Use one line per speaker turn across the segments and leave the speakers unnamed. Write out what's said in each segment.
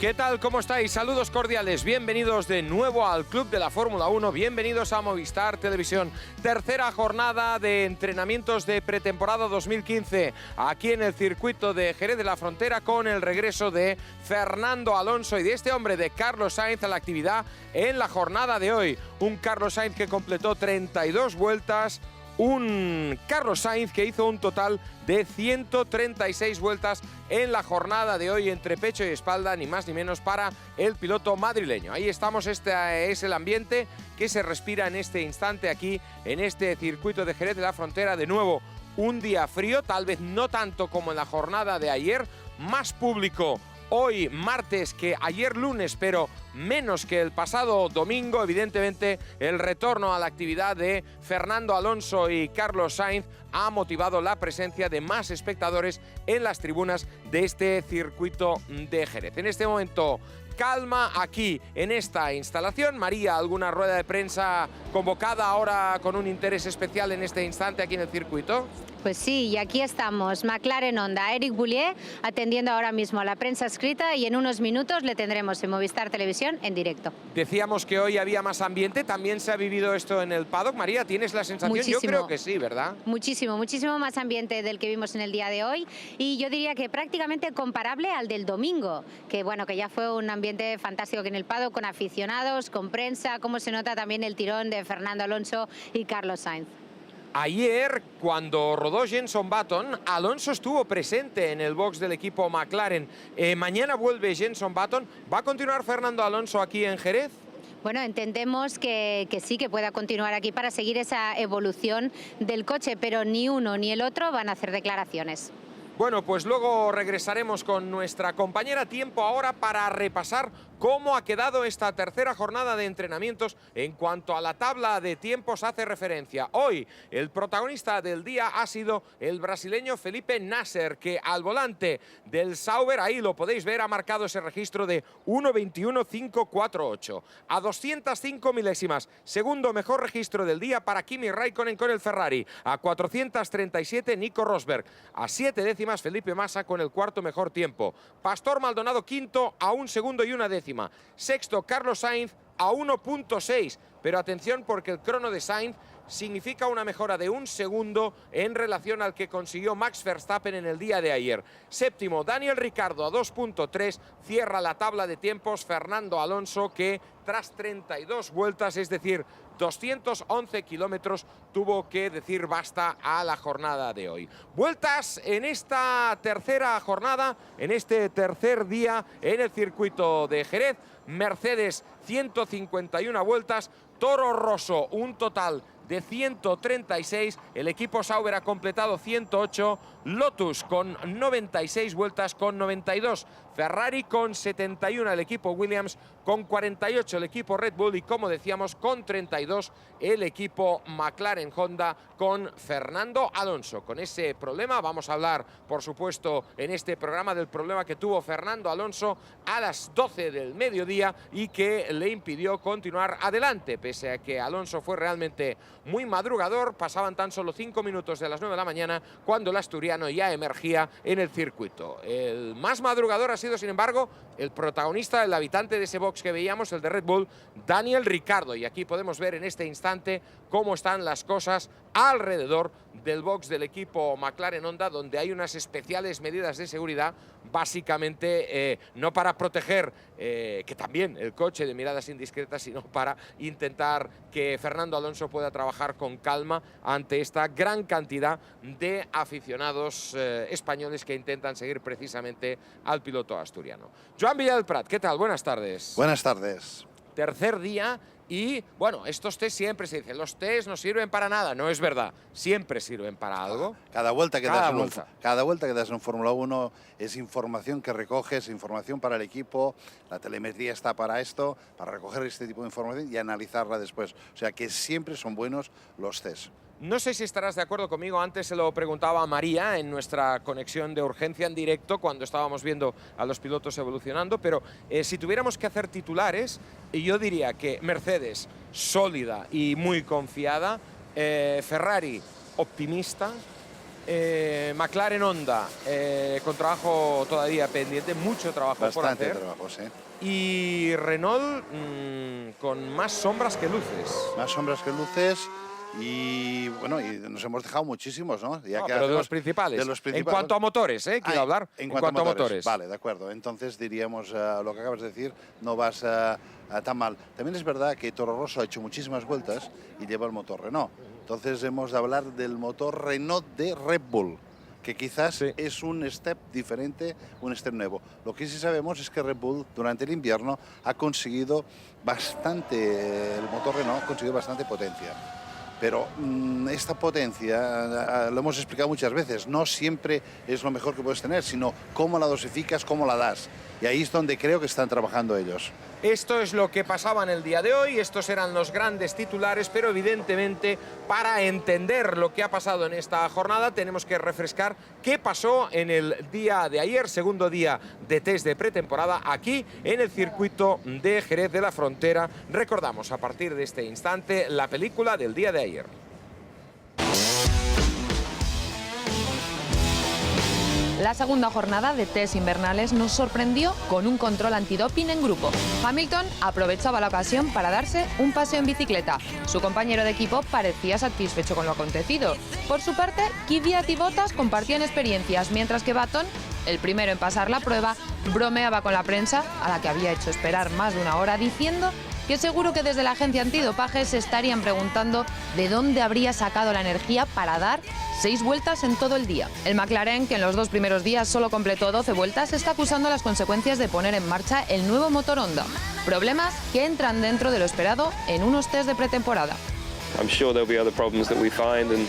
¿Qué tal? ¿Cómo estáis? Saludos cordiales. Bienvenidos de nuevo al Club de la Fórmula 1. Bienvenidos a Movistar Televisión. Tercera jornada de entrenamientos de pretemporada 2015 aquí en el circuito de Jerez de la Frontera con el regreso de Fernando Alonso y de este hombre, de Carlos Sainz, a la actividad en la jornada de hoy. Un Carlos Sainz que completó 32 vueltas. Un Carlos Sainz que hizo un total de 136 vueltas en la jornada de hoy entre pecho y espalda, ni más ni menos para el piloto madrileño. Ahí estamos, este es el ambiente que se respira en este instante aquí en este circuito de Jerez de la Frontera. De nuevo, un día frío, tal vez no tanto como en la jornada de ayer, más público hoy martes que ayer lunes, pero menos que el pasado domingo. Evidentemente, el retorno a la actividad de Fernando Alonso y Carlos Sainz ha motivado la presencia de más espectadores en las tribunas de este circuito de Jerez. En este momento, calma aquí en esta instalación. María, ¿alguna rueda de prensa convocada ahora con un interés especial en este instante aquí en el circuito?
Pues sí, y aquí estamos, McLaren Honda, Eric Boulier, atendiendo ahora mismo a la prensa escrita, y en unos minutos le tendremos en Movistar Televisión en directo.
Decíamos que hoy había más ambiente, ¿también se ha vivido esto en el paddock? María, ¿tienes la sensación?
Muchísimo.
Yo creo que sí, ¿verdad?
Muchísimo más ambiente del que vimos en el día de hoy, y yo diría que prácticamente comparable al del domingo, que bueno, que ya fue un ambiente fantástico aquí en el paddock, con aficionados, con prensa, cómo se nota también el tirón de Fernando Alonso y Carlos Sainz.
Ayer, cuando rodó Jenson Button, Alonso estuvo presente en el box del equipo McLaren. Mañana vuelve Jenson Button. ¿Va a continuar Fernando Alonso aquí en Jerez?
Bueno, entendemos que sí, que pueda continuar aquí para seguir esa evolución del coche, pero ni uno ni el otro van a hacer declaraciones.
Bueno, pues luego regresaremos con nuestra compañera. Tiempo ahora para repasar cómo ha quedado esta tercera jornada de entrenamientos en cuanto a la tabla de tiempos hace referencia. Hoy el protagonista del día ha sido el brasileño Felipe Nasser, que al volante del Sauber, ahí lo podéis ver, ha marcado ese registro de 1:21.548 a 205 milésimas. Segundo mejor registro del día para Kimi Raikkonen con el Ferrari, a 437 Nico Rosberg, a 7 décimas Felipe Massa con el cuarto mejor tiempo. Pastor Maldonado quinto a 1 segundo y 1 décima. Sexto Carlos Sainz a 1.6, pero atención porque el crono de Sainz significa una mejora de 1 segundo en relación al que consiguió Max Verstappen en el día de ayer. Séptimo Daniel Ricciardo a 2.3, cierra la tabla de tiempos Fernando Alonso, que tras 32 vueltas, es decir, 211 kilómetros, tuvo que decir basta a la jornada de hoy. Vueltas en esta tercera jornada, en este tercer día en el circuito de Jerez. Mercedes 151 vueltas, Toro Rosso un total de 136, el equipo Sauber ha completado 108, Lotus con 96 vueltas con 92, Ferrari con 71, el equipo Williams con 48, el equipo Red Bull, y como decíamos con 32 el equipo McLaren Honda con Fernando Alonso. Con ese problema vamos a hablar, por supuesto, en este programa del problema que tuvo Fernando Alonso a las 12 del mediodía y que le impidió continuar adelante, pese a que Alonso fue realmente muy madrugador. Pasaban tan solo 5 minutos de las 9 de la mañana cuando el asturiano ya emergía en el circuito. El más madrugador ha sido, sin embargo, el protagonista, el habitante de ese box que veíamos, el de Red Bull, Daniel Ricciardo. Y aquí podemos ver en este instante cómo están las cosas alrededor del box del equipo McLaren Honda, donde hay unas especiales medidas de seguridad, básicamente no para proteger que también el coche de miradas indiscretas, sino para intentar que Fernando Alonso pueda trabajar con calma ante esta gran cantidad de aficionados españoles que intentan seguir precisamente al piloto asturiano. Joan Villalprat, ¿qué tal? Buenas tardes.
Buenas tardes.
Tercer día. Y bueno, estos test siempre se dicen, los test no sirven para nada. No es verdad, siempre sirven para algo.
Cada vuelta que das en Fórmula 1 es información que recoges, información para el equipo. La telemetría está para esto, para recoger este tipo de información y analizarla después. O sea que siempre son buenos los test.
No sé si estarás de acuerdo conmigo, antes se lo preguntaba a María en nuestra conexión de urgencia en directo cuando estábamos viendo a los pilotos evolucionando, pero si tuviéramos que hacer titulares, yo diría que Mercedes sólida y muy confiada, Ferrari optimista, McLaren Honda, con trabajo todavía pendiente, mucho trabajo por hacer.
Bastante trabajo, sí.
Y Renault con más sombras que luces.
Más sombras que luces. Y bueno, y nos hemos dejado muchísimos, ¿no? Ya que
pero de los principales. En cuanto a motores, quiero hablar.
En cuanto a motores. Vale, de acuerdo. Entonces diríamos, lo que acabas de decir, no vas tan mal. También es verdad que Toro Rosso ha hecho muchísimas vueltas y lleva el motor Renault. Entonces hemos de hablar del motor Renault de Red Bull, que quizás es un step diferente, un step nuevo. Lo que sí sabemos es que Red Bull durante el invierno ha conseguido bastante, el motor Renault ha conseguido bastante potencia. Pero esta potencia, lo hemos explicado muchas veces, no siempre es lo mejor que puedes tener, sino cómo la dosificas, cómo la das. Y ahí es donde creo que están trabajando ellos.
Esto es lo que pasaba en el día de hoy, estos eran los grandes titulares, pero evidentemente para entender lo que ha pasado en esta jornada tenemos que refrescar qué pasó en el día de ayer, segundo día de test de pretemporada aquí en el circuito de Jerez de la Frontera. Recordamos a partir de este instante la película del día de ayer.
La segunda jornada de test invernales nos sorprendió con un control antidoping en grupo. Hamilton aprovechaba la ocasión para darse un paseo en bicicleta. Su compañero de equipo parecía satisfecho con lo acontecido. Por su parte, Kvyat y Bottas compartían experiencias, mientras que Button, el primero en pasar la prueba, bromeaba con la prensa, a la que había hecho esperar más de una hora, diciendo que seguro que desde la agencia antidopaje se estarían preguntando de dónde habría sacado la energía para dar 6 vueltas en todo el día. El McLaren, que en los 2 primeros días solo completó 12 vueltas, está acusando las consecuencias de poner en marcha el nuevo motor Honda. Problemas que entran dentro de lo esperado en unos test de pretemporada.
I'm sure there'll be other problems that we find and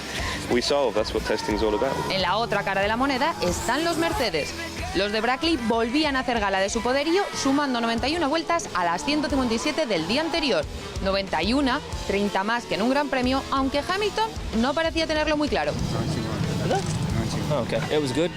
we solve. That's what testing's all about.
En la otra cara de la moneda están los Mercedes. Los de Brackley volvían a hacer gala de su poderío, sumando 91 vueltas a las 157 del día anterior. 91, 30 más que en un Gran Premio, aunque Hamilton no parecía tenerlo muy claro.
Oh, okay. It was good.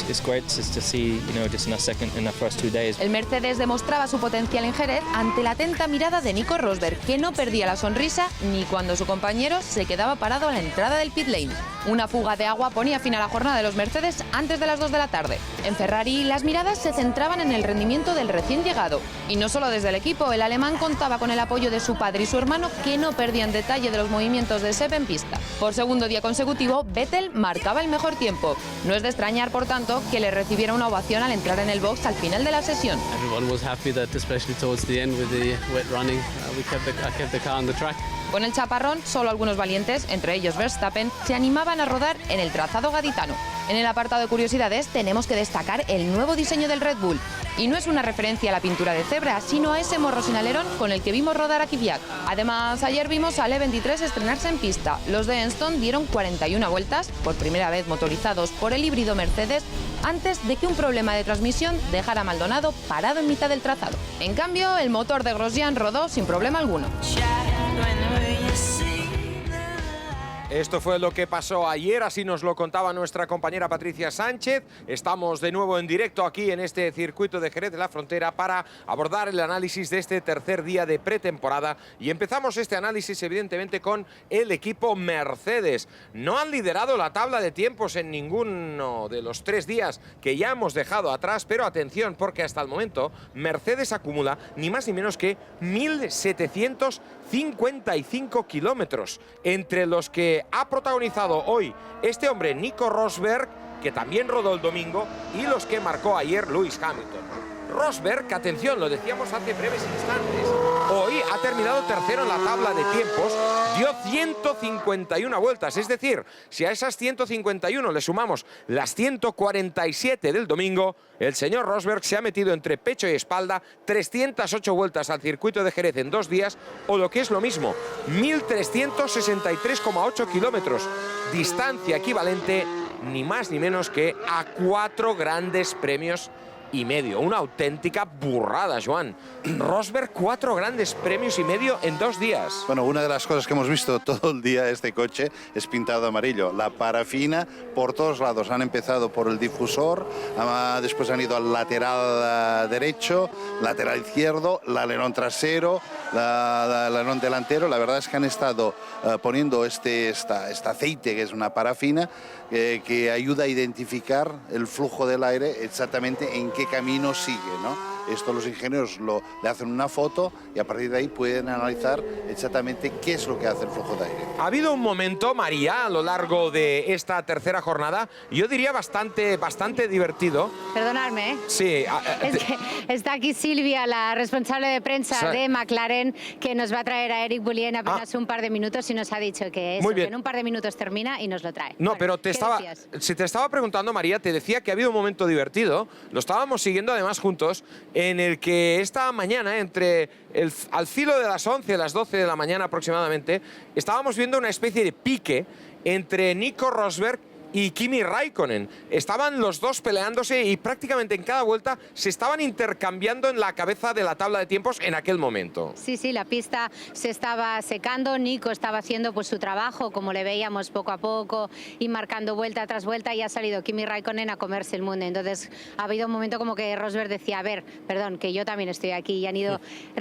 It's great just to see, just in the first 2 days.
El Mercedes demostraba su potencial en Jerez ante la atenta mirada de Nico Rosberg, que no perdía la sonrisa ni cuando su compañero se quedaba parado a la entrada del pit lane. Una fuga de agua ponía fin a la jornada de los Mercedes antes de las 2 de la tarde. En Ferrari, las miradas se centraban en el rendimiento del recién llegado. Y no solo desde el equipo, el alemán contaba con el apoyo de su padre y su hermano, que no perdían detalle de los movimientos de Seb en pista. Por segundo día consecutivo, Vettel marcaba el mejor tiempo. No es de extrañar, por tanto, que le recibiera una ovación al entrar en el box al final de la sesión. Con el chaparrón, solo algunos valientes, entre ellos Verstappen, se animaban a rodar en el trazado gaditano. En el apartado de curiosidades tenemos que destacar el nuevo diseño del Red Bull. Y no es una referencia a la pintura de cebra, sino a ese morro sin alerón con el que vimos rodar a Kvyat. Además, ayer vimos al E23 estrenarse en pista. Los de Enston dieron 41 vueltas, por primera vez motorizados por el híbrido Mercedes, antes de que un problema de transmisión dejara a Maldonado parado en mitad del trazado. En cambio, el motor de Grosjean rodó sin problema alguno.
Esto fue lo que pasó ayer, así nos lo contaba nuestra compañera Patricia Sánchez. Estamos de nuevo en directo aquí en este circuito de Jerez de la Frontera para abordar el análisis de este tercer día de pretemporada. Y empezamos este análisis evidentemente con el equipo Mercedes. No han liderado la tabla de tiempos en ninguno de los 3 días que ya hemos dejado atrás, pero atención porque hasta el momento Mercedes acumula ni más ni menos que 1.755 kilómetros, entre los que ha protagonizado hoy este hombre Nico Rosberg, que también rodó el domingo, y los que marcó ayer Lewis Hamilton. Rosberg, que atención, lo decíamos hace breves instantes, hoy ha terminado tercero en la tabla de tiempos, dio 151 vueltas, es decir, si a esas 151 le sumamos las 147 del domingo, el señor Rosberg se ha metido entre pecho y espalda 308 vueltas al circuito de Jerez en 2 días, o lo que es lo mismo, 1.363,8 kilómetros, distancia equivalente ni más ni menos que a 4 grandes premios Una auténtica burrada, Joan. Rosberg, 4 grandes premios y medio en 2 días.
Bueno, una de las cosas que hemos visto todo el día este coche es pintado de amarillo. La parafina por todos lados. Han empezado por el difusor, después han ido al lateral derecho, lateral izquierdo, el alerón trasero, el alerón delantero. La verdad es que han estado poniendo este aceite, que es una parafina, que ayuda a identificar el flujo del aire exactamente en qué camino sigue, ¿no? Esto los ingenieros le hacen una foto y a partir de ahí pueden analizar exactamente qué es lo que hace el flujo de aire.
Ha habido un momento, María, a lo largo de esta tercera jornada, yo diría bastante divertido.
Perdonadme, ¿eh?
Sí.
Es que está aquí Silvia, la responsable de prensa de McLaren, que nos va a traer a Eric Boullier en apenas un par de minutos y nos ha dicho que en un par de minutos termina y nos lo trae.
No,
bueno,
pero si te estaba preguntando, María, te decía que ha habido un momento divertido, lo estábamos siguiendo además juntos, en el que esta mañana, al filo de las 11, las 12 de la mañana aproximadamente, estábamos viendo una especie de pique entre Nico Rosberg y Kimi Raikkonen. Estaban los dos peleándose y prácticamente en cada vuelta se estaban intercambiando en la cabeza de la tabla de tiempos en aquel momento.
Sí, la pista se estaba secando, Nico estaba haciendo pues su trabajo, como le veíamos poco a poco, y marcando vuelta tras vuelta, y ha salido Kimi Raikkonen a comerse el mundo. Entonces ha habido un momento como que Rosberg decía, a ver, perdón, que yo también estoy aquí, y han ido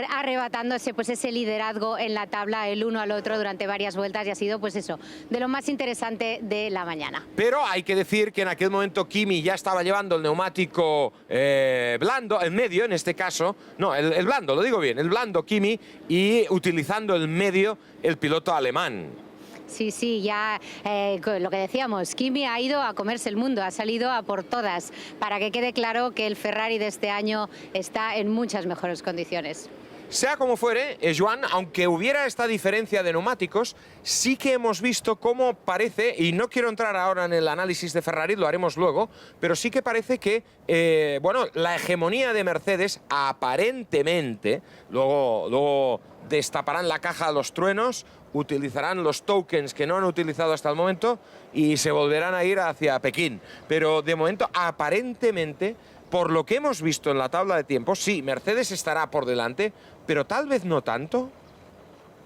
arrebatándose pues ese liderazgo en la tabla el uno al otro durante varias vueltas, y ha sido pues eso, de lo más interesante de la mañana.
Pero hay que decir que en aquel momento Kimi ya estaba llevando el neumático blando, el medio en este caso, no, el blando, lo digo bien, el blando Kimi, y utilizando el medio el piloto alemán.
Sí, ya lo que decíamos, Kimi ha ido a comerse el mundo, ha salido a por todas, para que quede claro que el Ferrari de este año está en muchas mejores condiciones.
Sea como fuere, Joan, aunque hubiera esta diferencia de neumáticos, sí que hemos visto cómo parece, y no quiero entrar ahora en el análisis de Ferrari, lo haremos luego, pero sí que parece que, la hegemonía de Mercedes aparentemente, luego destaparán la caja a los truenos, utilizarán los tokens que no han utilizado hasta el momento y se volverán a ir hacia Pekín. Pero de momento, aparentemente, por lo que hemos visto en la tabla de tiempos, sí, Mercedes estará por delante, pero tal vez no tanto.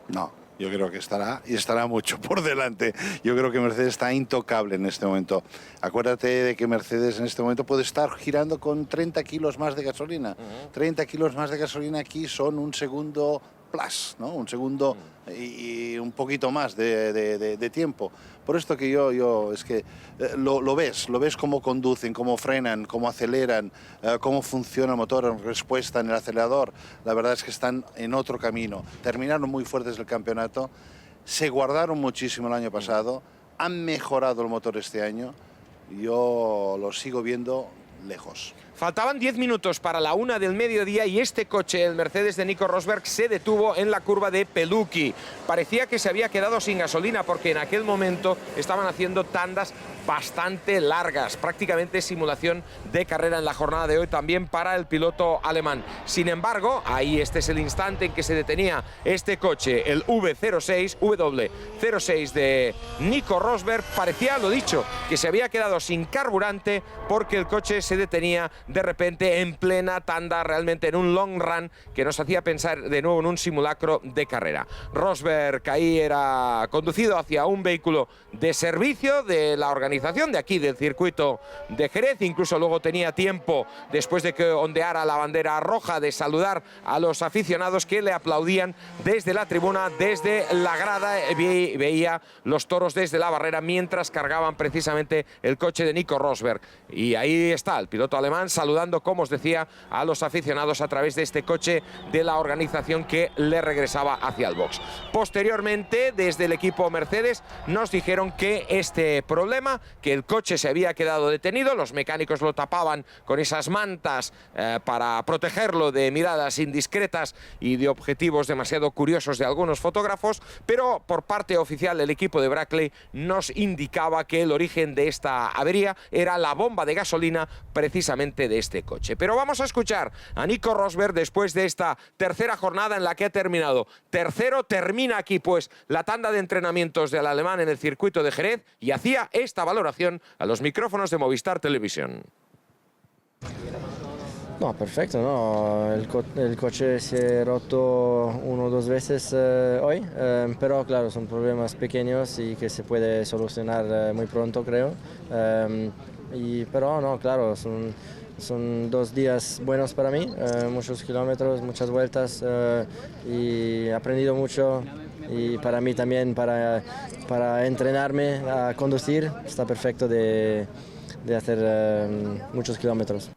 No, yo creo que estará mucho por delante. Yo creo que Mercedes está intocable en este momento. Acuérdate de que Mercedes en este momento puede estar girando con 30 kilos más de gasolina. 30 kilos más de gasolina aquí son un segundo plus, ¿no? Un segundo y un poquito más de tiempo. Por esto que yo es que lo ves cómo conducen, cómo frenan, cómo aceleran, cómo funciona el motor en respuesta en el acelerador. La verdad es que están en otro camino. Terminaron muy fuertes el campeonato, se guardaron muchísimo el año pasado, han mejorado el motor este año. Yo lo sigo viendo lejos.
Faltaban 10 minutos para la 1 del mediodía y este coche, el Mercedes de Nico Rosberg, se detuvo en la curva de Peluki. Parecía que se había quedado sin gasolina porque en aquel momento estaban haciendo tandas bastante largas, prácticamente simulación de carrera en la jornada de hoy también para el piloto alemán. Sin embargo, ahí este es el instante en que se detenía este coche, el W06 de Nico Rosberg. Parecía, lo dicho, que se había quedado sin carburante porque el coche se detenía de repente en plena tanda, realmente en un long run que nos hacía pensar de nuevo en un simulacro de carrera. Rosberg ahí era conducido hacia un vehículo de servicio de la organización de aquí, del circuito de Jerez. Incluso luego tenía tiempo, después de que ondeara la bandera roja, de saludar a los aficionados que le aplaudían desde la tribuna, desde la grada. Veía los toros desde la barrera mientras cargaban precisamente el coche de Nico Rosberg. Y ahí está el piloto alemán saludando, como os decía, a los aficionados a través de este coche de la organización que le regresaba hacia el box. Posteriormente, desde el equipo Mercedes, nos dijeron que este problema, que el coche se había quedado detenido, los mecánicos lo tapaban con esas mantas para protegerlo de miradas indiscretas y de objetivos demasiado curiosos de algunos fotógrafos, pero por parte oficial el equipo de Brackley nos indicaba que el origen de esta avería era la bomba de gasolina precisamente de este coche. Pero vamos a escuchar a Nico Rosberg después de esta tercera jornada en la que ha terminado tercero. Termina aquí pues la tanda de entrenamientos del alemán en el circuito de Jerez y hacía esta valoración a los micrófonos de Movistar Televisión.
No, perfecto, no. El coche se ha roto 1 o 2 veces hoy, pero claro, son problemas pequeños y que se puede solucionar muy pronto, creo. Pero no, claro, son 2 días buenos para mí, muchos kilómetros, muchas vueltas y he aprendido mucho. Y para mí también, para entrenarme a conducir, está perfecto de hacer muchos kilómetros.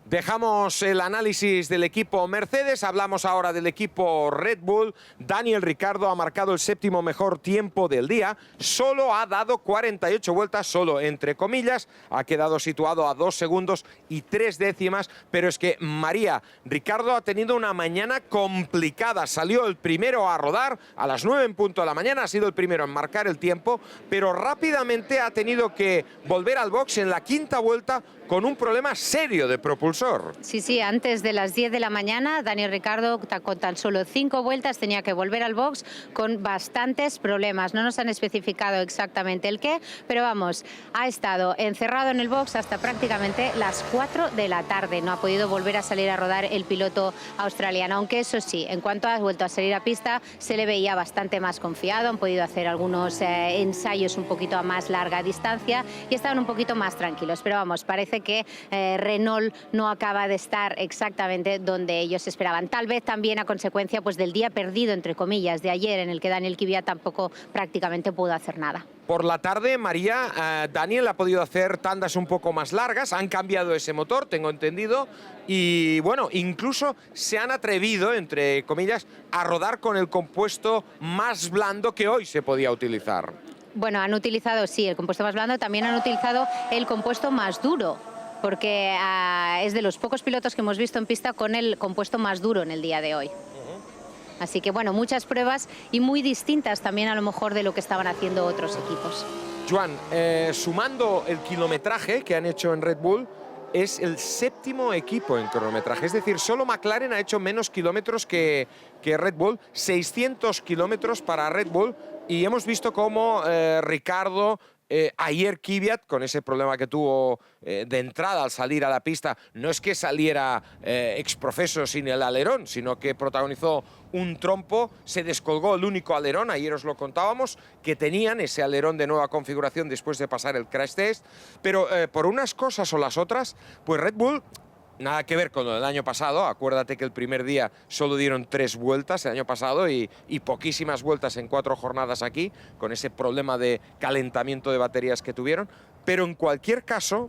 Dejamos el análisis del equipo Mercedes, hablamos ahora del equipo Red Bull. Daniel Ricciardo ha marcado el 7º mejor tiempo del día, solo ha dado 48 vueltas, solo entre comillas, ha quedado situado a 2 segundos y 3 décimas, pero es que María, Ricciardo ha tenido una mañana complicada, salió el primero a rodar a las 9 en punto de la mañana, ha sido el primero en marcar el tiempo, pero rápidamente ha tenido que volver al box en la 5ª vuelta con un problema serio de propulsor.
Sí, antes de las 10 de la mañana, Daniel Ricciardo, con tan solo 5 vueltas, tenía que volver al box con bastantes problemas. No nos han especificado exactamente el qué, pero vamos, ha estado encerrado en el box hasta prácticamente las 4 de la tarde. No ha podido volver a salir a rodar el piloto australiano, aunque eso sí, en cuanto ha vuelto a salir a pista, se le veía bastante más confiado. Han podido hacer algunos ensayos un poquito a más larga distancia y estaban un poquito más tranquilos. Pero vamos, parece que Renault no acaba de estar exactamente donde ellos esperaban. Tal vez también a consecuencia pues, del día perdido, entre comillas, de ayer, en el que Daniel Kvyat tampoco prácticamente pudo hacer nada.
Por la tarde, María, Daniel ha podido hacer tandas un poco más largas, han cambiado ese motor, tengo entendido, y bueno, incluso se han atrevido, entre comillas, a rodar con el compuesto más blando que hoy se podía utilizar.
Bueno, han utilizado, sí, el compuesto más blando, también han utilizado el compuesto más duro, porque es de los pocos pilotos que hemos visto en pista con el compuesto más duro en el día de hoy. Así que bueno, muchas pruebas y muy distintas también a lo mejor de lo que estaban haciendo otros equipos.
Joan, sumando el kilometraje que han hecho en Red Bull, es el 7º equipo en cronometraje. Es decir, solo McLaren ha hecho menos kilómetros que Red Bull, 600 kilómetros para Red Bull. Y hemos visto cómo Ricciardo, ayer Kvyat, con ese problema que tuvo de entrada al salir a la pista, no es que saliera exprofeso sin el alerón, sino que protagonizó un trompo, se descolgó el único alerón, ayer os lo contábamos, que tenían ese alerón de nueva configuración después de pasar el crash test, pero por unas cosas o las otras, pues Red Bull... Nada que ver con lo del año pasado, acuérdate que el primer día solo dieron 3 vueltas el año pasado y poquísimas vueltas en 4 jornadas aquí, con ese problema de calentamiento de baterías que tuvieron, pero en cualquier caso,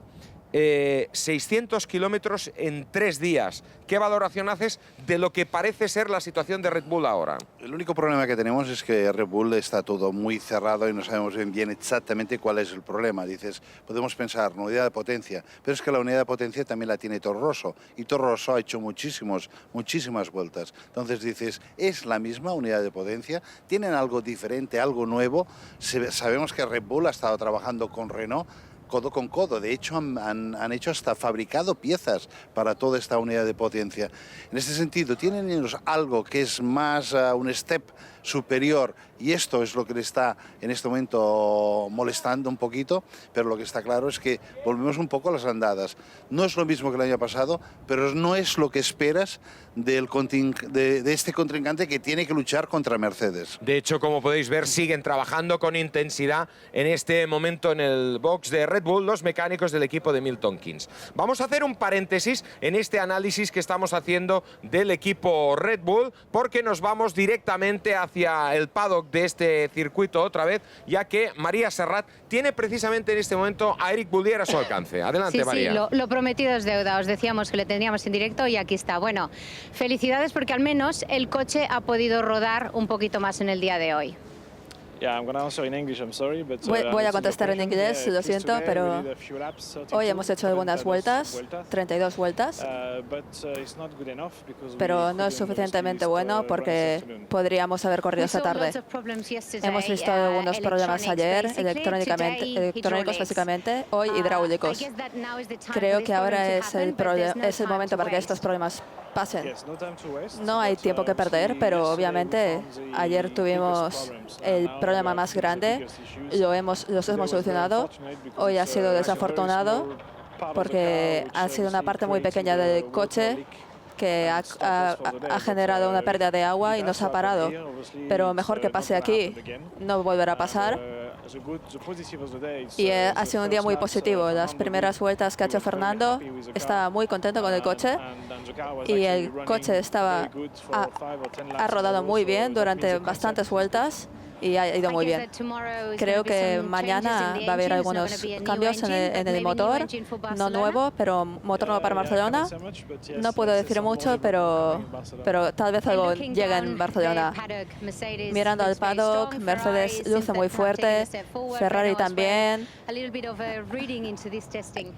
600 kilómetros en 3 días. ¿Qué valoración haces de lo que parece ser la situación de Red Bull ahora?
El único problema que tenemos es que Red Bull está todo muy cerrado y no sabemos bien exactamente cuál es el problema. Dices, podemos pensar, una unidad de potencia, pero es que la unidad de potencia también la tiene Toro Rosso, y Toro Rosso ha hecho muchísimas vueltas. Entonces dices, ¿es la misma unidad de potencia? ¿Tienen algo diferente, algo nuevo? Sabemos que Red Bull ha estado trabajando con Renault, codo con codo. De hecho, han hecho hasta fabricado piezas para toda esta unidad de potencia. En este sentido, tienen ellos algo que es más un step superior, y esto es lo que le está en este momento molestando un poquito, pero lo que está claro es que volvemos un poco a las andadas. No es lo mismo que el año pasado, pero no es lo que esperas de este contrincante que tiene que luchar contra Mercedes.
De hecho, como podéis ver, siguen trabajando con intensidad en este momento en el box de Red Bull los mecánicos del equipo de Milton Keynes. Vamos a hacer un paréntesis en este análisis que estamos haciendo del equipo Red Bull, porque nos vamos directamente hacia el paddock de este circuito otra vez, ya que María Serrat tiene precisamente en este momento a Eric Boullier a su alcance. Adelante, María.
Sí, lo prometido es deuda. Os decíamos que le tendríamos en directo y aquí está. Bueno, felicidades porque al menos el coche ha podido rodar un poquito más en el día de hoy.
Voy a contestar en inglés, lo siento, pero hoy hemos hecho algunas vueltas, 32 vueltas, pero no es suficientemente bueno porque podríamos haber corrido esta tarde. Hemos visto algunos problemas ayer, electrónicos básicamente, hoy hidráulicos. Creo que ahora es el momento para que estos problemas pasen. No hay tiempo que perder, pero obviamente ayer tuvimos el problema más grande, los hemos solucionado. Hoy ha sido desafortunado porque ha sido una parte muy pequeña del coche que ha generado una pérdida de agua y nos ha parado. Pero mejor que pase aquí, no volverá a pasar. Y ha sido un día muy positivo. Las primeras vueltas que ha hecho Fernando, estaba muy contento con el coche y el coche ha rodado muy bien durante bastantes vueltas y ha ido muy bien. Creo que mañana va a haber algunos cambios en el motor, no nuevo, pero motor nuevo para Barcelona. No puedo decir mucho, pero tal vez algo llegue en Barcelona. Mirando al paddock, Mercedes luce muy fuerte, Ferrari también.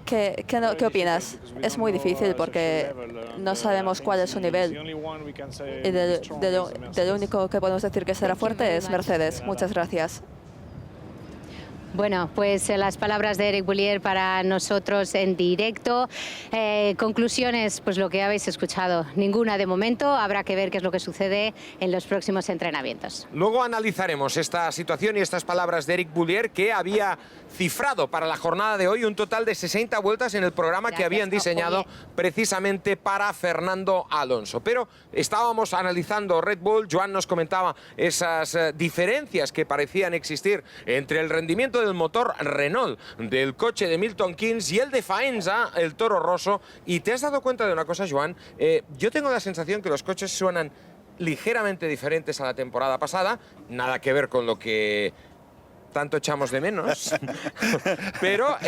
¿Qué opinas? Es muy difícil porque no sabemos cuál es su nivel. Y del único que podemos decir que será fuerte es Mercedes. Muchas gracias.
Bueno, pues las palabras de Eric Boulier para nosotros en directo. Conclusiones, pues lo que habéis escuchado. Ninguna de momento. Habrá que ver qué es lo que sucede en los próximos entrenamientos.
Luego analizaremos esta situación y estas palabras de Eric Boulier, que había cifrado para la jornada de hoy un total de 60 vueltas en el programa que habían diseñado precisamente para Fernando Alonso. Pero estábamos analizando Red Bull. Joan nos comentaba esas diferencias que parecían existir entre el rendimiento del motor Renault del coche de Milton Keynes y el de Faenza, el Toro Rosso. Y te has dado cuenta de una cosa, Joan. Yo tengo la sensación que los coches suenan ligeramente diferentes a la temporada pasada. Nada que ver con lo que tanto echamos de menos, pero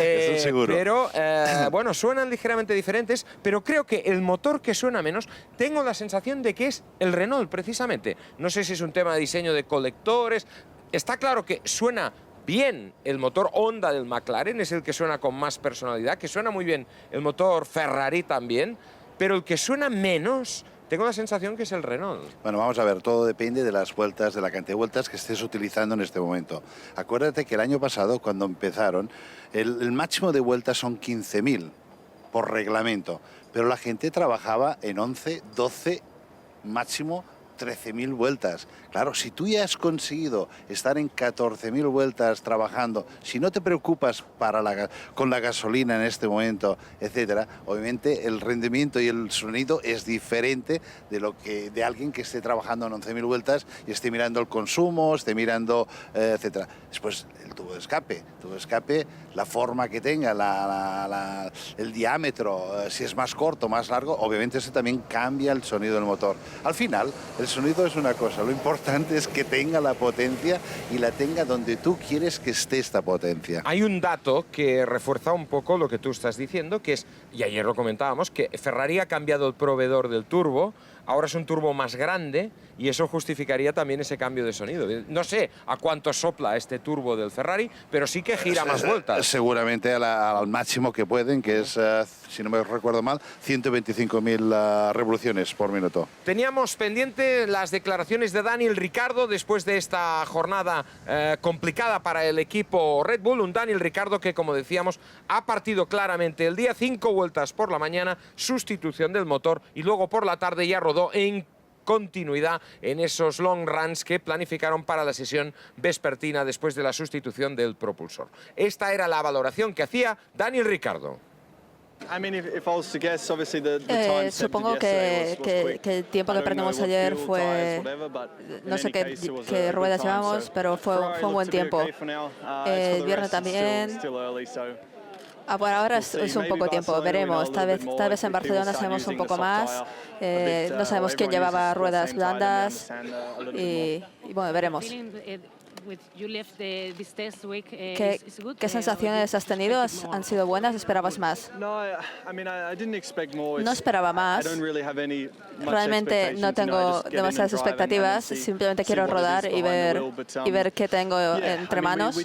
bueno, suenan ligeramente diferentes, pero creo que el motor que suena menos, tengo la sensación de que es el Renault, precisamente. No sé si es un tema de diseño de colectores. Está claro que suena bien el motor Honda del McLaren, es el que suena con más personalidad, que suena muy bien el motor Ferrari también, pero el que suena menos, tengo la sensación que es el Renault.
Bueno, vamos a ver, todo depende de las vueltas, de la cantidad de vueltas que estés utilizando en este momento. Acuérdate que el año pasado, cuando empezaron, el máximo de vueltas son 15.000 por reglamento, pero la gente trabajaba en 11, 12, máximo 13.000 vueltas. Claro, si tú ya has conseguido estar en 14.000 vueltas trabajando, si no te preocupas con la gasolina en este momento, etcétera, obviamente el rendimiento y el sonido es diferente de alguien que esté trabajando en 11.000 vueltas y esté mirando el consumo, esté mirando, etcétera. Después, el tubo de escape, la forma que tenga, el diámetro, si es más corto, más largo, obviamente eso también cambia el sonido del motor. Al final, el sonido es una cosa, lo importante es que tenga la potencia y la tenga donde tú quieres que esté esta potencia.
Hay un dato que refuerza un poco lo que tú estás diciendo, que es, y ayer lo comentábamos, que Ferrari ha cambiado el proveedor del turbo, ahora es un turbo más grande y eso justificaría también ese cambio de sonido. No sé a cuánto sopla este turbo del Ferrari, pero sí que gira más vueltas.
Seguramente al máximo que pueden, que es, si no me recuerdo mal, 125.000 revoluciones por minuto.
Teníamos pendiente las declaraciones de Daniel Ricciardo después de esta jornada complicada para el equipo Red Bull. Un Daniel Ricciardo que, como decíamos, ha partido claramente el día, 5 vueltas por la mañana, sustitución del motor, y luego por la tarde ya rodó en continuidad en esos long runs que planificaron para la sesión vespertina después de la sustitución del propulsor. Esta era la valoración que hacía Daniel Ricciardo.
Supongo que el tiempo que perdimos ayer fue, no sé qué ruedas llevamos, pero fue un buen tiempo. El viernes también. Por ahora es un poco tiempo, veremos. Tal vez en Barcelona sabemos un poco más. No sabemos quién llevaba ruedas blandas y bueno, veremos. ¿Qué sensaciones has tenido? ¿Han sido buenas? ¿Esperabas más? No esperaba más. Realmente no tengo demasiadas expectativas. Simplemente quiero rodar y ver qué tengo entre manos.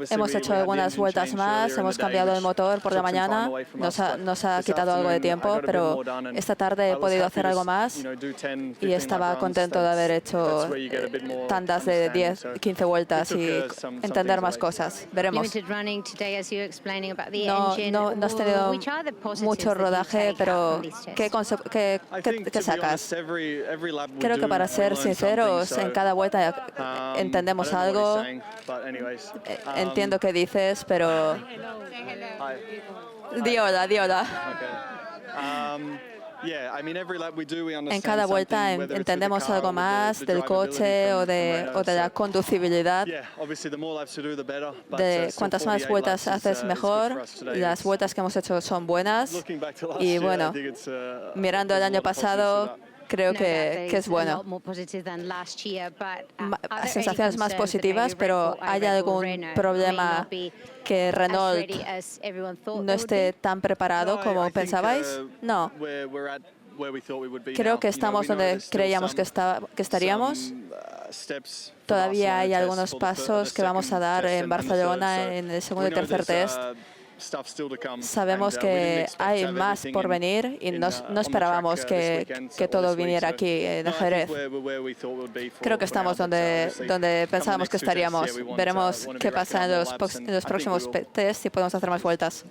Hemos hecho algunas vueltas más. Hemos cambiado el motor por la mañana. Nos ha quitado algo de tiempo, pero esta tarde he podido hacer algo más y estaba contento de haber hecho tandas de 15 vueltas y entender más cosas. Veremos. No has tenido mucho rodaje, pero ¿qué sacas? Creo que para ser sinceros, en cada vuelta entendemos algo. Entiendo qué dices, pero... Di hola. En cada vuelta entendemos algo más del coche o de la conducibilidad. De cuantas más vueltas haces, mejor. Las vueltas que hemos hecho son buenas. Y bueno, mirando el año pasado, creo que es bueno. Sensaciones más positivas, pero ¿hay algún problema que Renault no esté tan preparado como pensabais? No. Creo que estamos donde creíamos que estaríamos. Todavía hay algunos pasos que vamos a dar en Barcelona en el segundo y tercer test. Sabemos que hay más por venir y no esperábamos que todo viniera aquí en Jerez. Creo que estamos donde pensábamos que estaríamos. Veremos qué pasa en los próximos tests y podemos hacer más vueltas.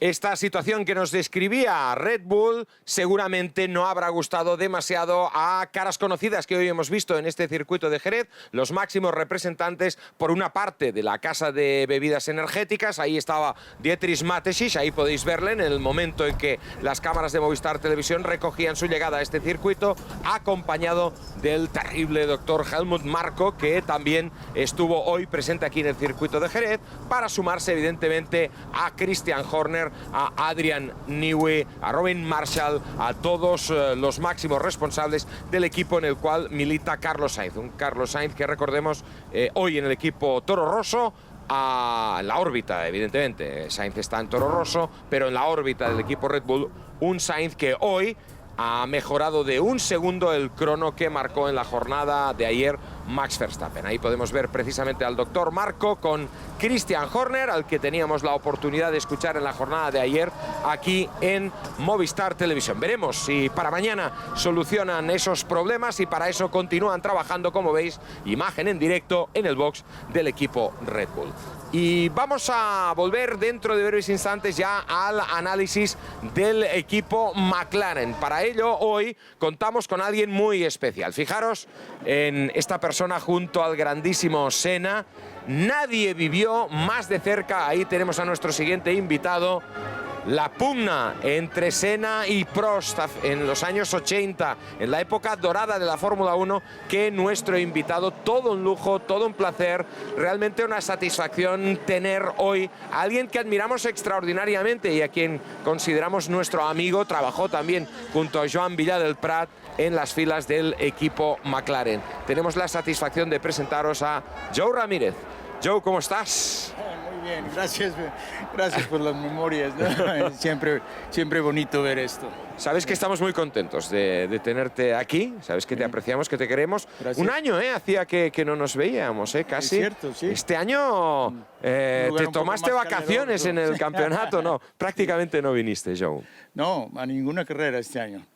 Esta situación que nos describía Red Bull seguramente no habrá gustado demasiado a caras conocidas que hoy hemos visto en este circuito de Jerez, los máximos representantes por una parte de la casa de bebidas energéticas. Ahí estaba Dietrich Mateschitz, ahí podéis verle en el momento en que las cámaras de Movistar Televisión recogían su llegada a este circuito, acompañado del terrible doctor Helmut Marko, que también estuvo hoy presente aquí en el circuito de Jerez, para sumarse evidentemente a Christian Horner, a Adrian Newey, a Robin Marshall, a todos los máximos responsables del equipo en el cual milita Carlos Sainz. Un Carlos Sainz que recordemos hoy en el equipo Toro Rosso, a la órbita, evidentemente. Sainz está en Toro Rosso, pero en la órbita del equipo Red Bull, un Sainz que hoy ha mejorado de un segundo el crono que marcó en la jornada de ayer Max Verstappen. Ahí podemos ver precisamente al doctor Marko con Christian Horner, al que teníamos la oportunidad de escuchar en la jornada de ayer aquí en Movistar Televisión. Veremos si para mañana solucionan esos problemas y para eso continúan trabajando, como veis, imagen en directo en el box del equipo Red Bull. Y vamos a volver dentro de breves instantes ya al análisis del equipo McLaren. Para ello, hoy contamos con alguien muy especial. Fijaros en esta persona junto al grandísimo Senna. Nadie vivió más de cerca, ahí tenemos a nuestro siguiente invitado, la pugna entre Senna y Prost en los años 80, en la época dorada de la Fórmula 1, que nuestro invitado. Todo un lujo, todo un placer, realmente una satisfacción tener hoy a alguien que admiramos extraordinariamente y a quien consideramos nuestro amigo. Trabajó también junto a Joan Villa del Prat en las filas del equipo McLaren. Tenemos la satisfacción de presentaros a Joe Ramírez. Joe, ¿cómo estás?
Muy bien, gracias por las memorias, ¿no? Siempre bonito ver esto.
Sabes que estamos muy contentos de tenerte aquí, sabes que te apreciamos, que te queremos. Gracias. Un año, hacía que no nos veíamos, casi.
Es cierto, sí.
Este año te tomaste vacaciones en el campeonato, no, prácticamente no viniste, Joe.
No, a ninguna carrera este año.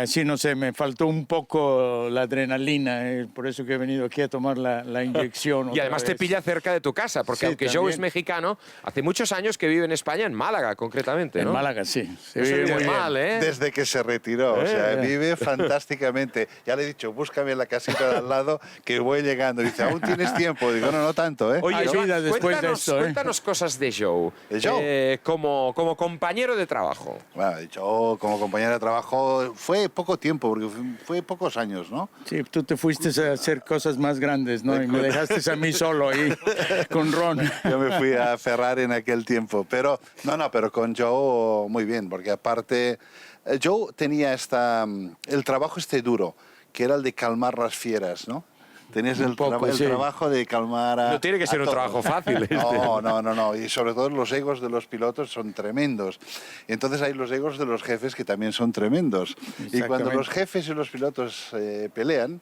Sí, no sé, me faltó un poco la adrenalina, por eso que he venido aquí a tomar la inyección.
Y además te pilla cerca de tu casa, porque sí, aunque también. Joe es mexicano, hace muchos años que vive en España, en Málaga concretamente, ¿no?
En Málaga, sí.
Se vive muy mal,
Desde que se retiró, o sea, vive fantásticamente. Ya le he dicho, búscame en la casita de al lado que voy llegando. Dice, ¿aún tienes tiempo? Digo, no tanto, ¿eh?
Oye,
Joan,
cuéntanos cosas de Joe.
¿De Joe?
Como compañero de trabajo.
Bueno, Joe como compañero de trabajo fue poco tiempo, porque fue pocos años, ¿no?
Sí, tú te fuiste a hacer cosas más grandes, ¿no? Y me dejaste a mí solo ahí con Ron.
Yo me fui a Ferrari en aquel tiempo, pero pero con Joe muy bien, porque aparte Joe tenía el trabajo duro, que era el de calmar las fieras, ¿no? Tenías el trabajo de calmar a...
No tiene que ser un trabajo fácil.
No. Y sobre todo los egos de los pilotos son tremendos. Y entonces hay los egos de los jefes que también son tremendos. Y cuando los jefes y los pilotos pelean,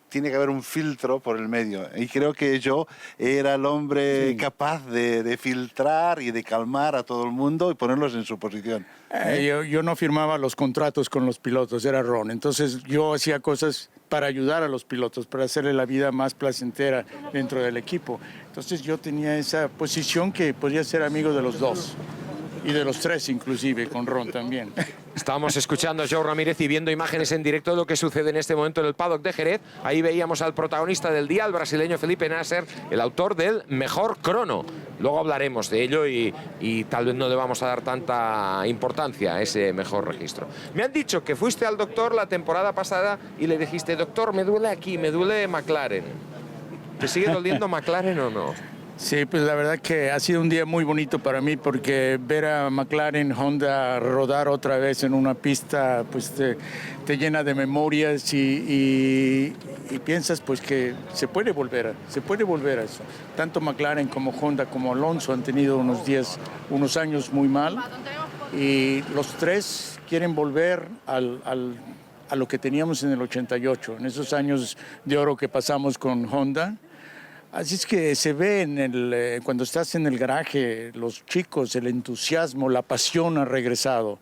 tiene que haber un filtro por el medio. Y creo que yo era el hombre capaz de filtrar y de calmar a todo el mundo y ponerlos en su posición.
Yo no firmaba los contratos con los pilotos, era Ron. Entonces yo hacía cosas para ayudar a los pilotos, para hacerle la vida más placentera dentro del equipo. Entonces yo tenía esa posición que podía ser amigo de los dos. Y de los tres inclusive, con Ron también.
Estábamos escuchando a Joe Ramírez y viendo imágenes en directo de lo que sucede en este momento en el paddock de Jerez. Ahí veíamos al protagonista del día, el brasileño Felipe Nasser, el autor del mejor crono. Luego hablaremos de ello y tal vez no le vamos a dar tanta importancia a ese mejor registro. Me han dicho que fuiste al doctor la temporada pasada y le dijiste, doctor, me duele aquí, me duele McLaren. ¿Te sigue doliendo McLaren o no?
Sí, pues la verdad que ha sido un día muy bonito para mí porque ver a McLaren, Honda rodar otra vez en una pista pues te llena de memorias y piensas pues que se puede volver a eso. Tanto McLaren como Honda como Alonso han tenido unos años muy mal y los tres quieren volver a lo que teníamos en el 88, en esos años de oro que pasamos con Honda. Así es que se ve cuando estás en el garaje, los chicos, el entusiasmo, la pasión ha regresado.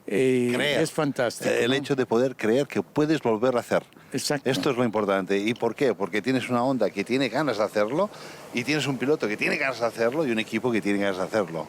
Es fantástico.
El hecho de poder creer que puedes volver a hacer.
Exacto.
Esto es lo importante. ¿Y por qué? Porque tienes una Honda que tiene ganas de hacerlo y tienes un piloto que tiene ganas de hacerlo y un equipo que tiene ganas de hacerlo.